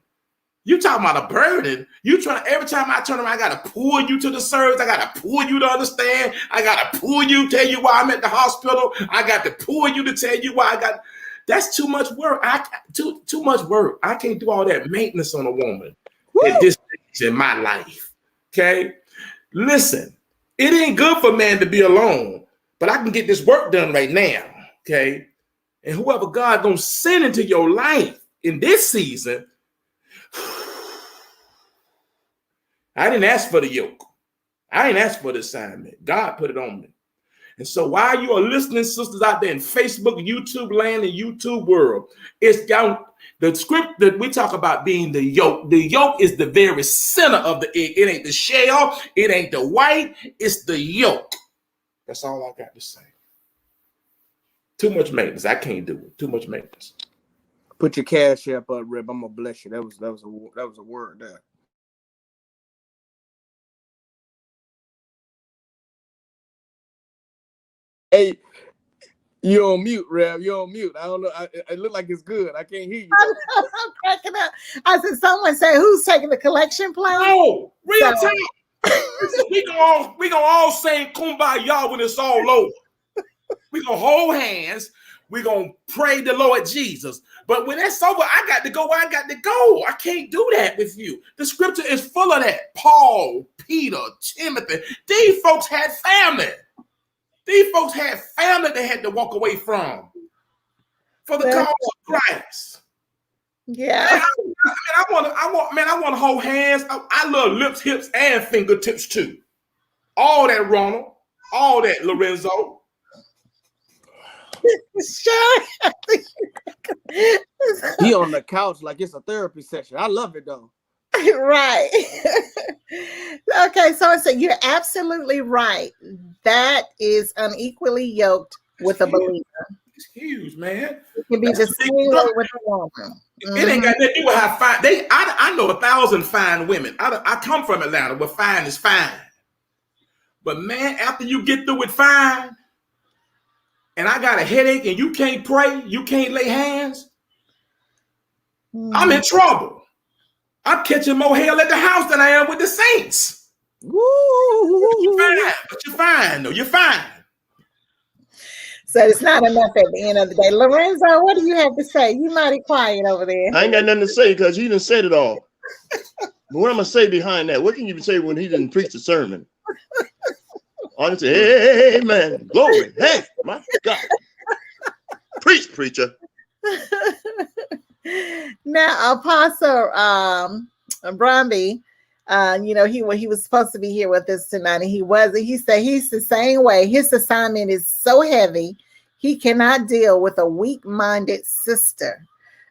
You talking about a burden. You trying every time I turn around, I gotta pull you to the service. I gotta pull you to understand. I gotta pull you, tell you why I'm at the hospital. I got to pull you to tell you why that's too much work. Too much work. I can't do all that maintenance on a woman at this stage in my life. Okay. Listen, it ain't good for man to be alone, but I can get this work done right now. Okay. And whoever God gonna send into your life in this season, I didn't ask for the yoke. I didn't ask for the assignment. God put it on me. And so while you are listening, sisters out there in Facebook, YouTube land, and YouTube world, it's down the script that we talk about being the yoke. The yoke is the very center of the egg. It ain't the shell. It ain't the white. It's the yolk. That's all I got to say. Too much maintenance. I can't do it. Too much maintenance. Put your cash app up, Rip. I'm gonna bless you. That was a word there. Hey, you're on mute, Rev. You're on mute. I don't know. It look like it's good. I can't hear you. I'm cracking up. I said, someone say, who's taking the collection plate? Oh, real time. we gonna all sing Kumbaya when it's all over. We gonna hold hands. We gonna pray the Lord Jesus. But when that's over, I got to go where I got to go. I can't do that with you. The scripture is full of that. Paul, Peter, Timothy. These folks had family. These folks had family they had to walk away from for the cause of Christ. Yeah. I want to hold hands. I love lips, hips, and fingertips too. All that, Ronald. All that, Lorenzo. Sure. He on the couch like it's a therapy session. I love it though. Right. Okay, so I said you're absolutely right. That is unequally yoked with a believer. It's huge, man. It can be the same way with a woman. It ain't got nothing to do with how fine. I know 1,000 fine women. I come from Atlanta where fine is fine. But man, after you get through with fine, and I got a headache and you can't pray, you can't lay hands, I'm in trouble. I'm catching more hell at the house than I am with the saints. Woo! You're fine, though. You're fine. So it's not enough at the end of the day. Lorenzo, what do you have to say? You mighty quiet over there. I ain't got nothing to say because you done said it all. But what I'm gonna say behind that? What can you say when he didn't preach the sermon? I just say, amen, glory, hey, my God, preach, preacher. Now, Apostle Bromby, he was supposed to be here with us tonight, and he wasn't. He said he's the same way. His assignment is so heavy, he cannot deal with a weak-minded sister.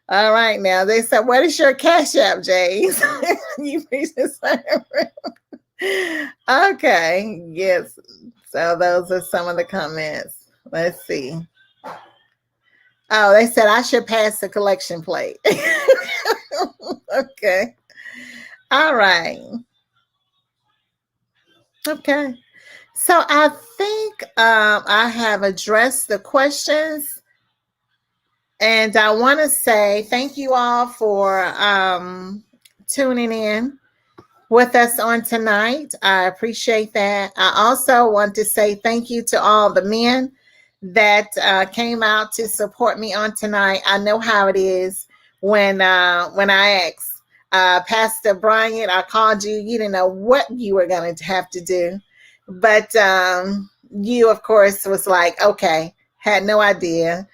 All right, now they said, "What is your cash app, James?" You preach the sermon. Okay, yes. So those are some of the comments. Let's see. Oh, they said I should pass the collection plate. Okay. All right. Okay. So I think I have addressed the questions. And I want to say thank you all for tuning in with us on tonight. I appreciate that. I also want to say thank you to all the men that came out to support me on tonight. I know how it is when I asked Pastor Bryant, I called you. You didn't know what you were going to have to do. But you, of course, was like, okay, had no idea.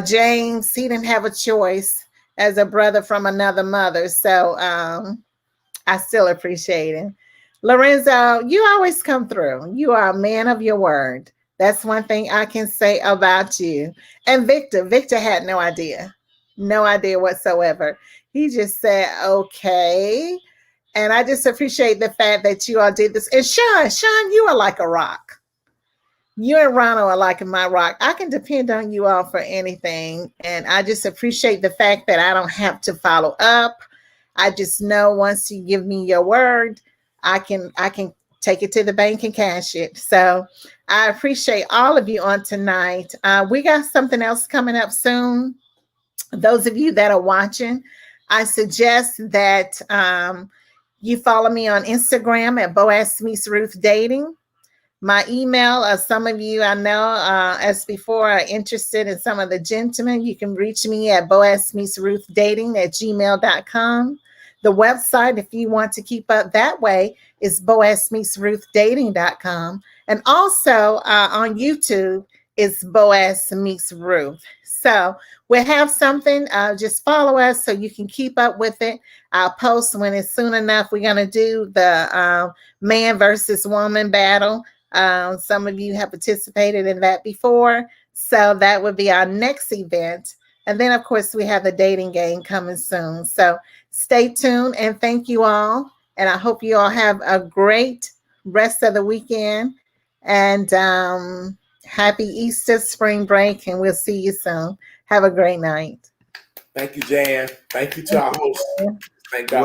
James, he didn't have a choice as a brother from another mother. So I still appreciate him. Lorenzo, you always come through. You are a man of your word. That's one thing I can say about you. And Victor had no idea whatsoever. He just said, okay. And I just appreciate the fact that you all did this. And Sean, you are like a rock. You and Ronald are like my rock. I can depend on you all for anything. And I just appreciate the fact that I don't have to follow up. I just know once you give me your word, I can take it to the bank and cash it. So I appreciate all of you on tonight. We got something else coming up soon. Those of you that are watching, I suggest that you follow me on Instagram at Boaz Meets Ruth Dating. My email, some of you I know as before are interested in some of the gentlemen. You can reach me at boazmeetsruthdating@gmail.com. The website, if you want to keep up that way, is boazmeetsruthdating.com. And also on YouTube is Boaz Meets Ruth. So we'll have something. Just follow us so you can keep up with it. I'll post when it's soon enough. We're going to do the man versus woman battle. Some of you have participated in that before. So that would be our next event. And then, of course, we have the dating game coming soon. So stay tuned and thank you all. And I hope you all have a great rest of the weekend. And happy Easter, spring break, and we'll see you soon. Have a great night. Thank you, Jan. Thank you to our host. Thank God.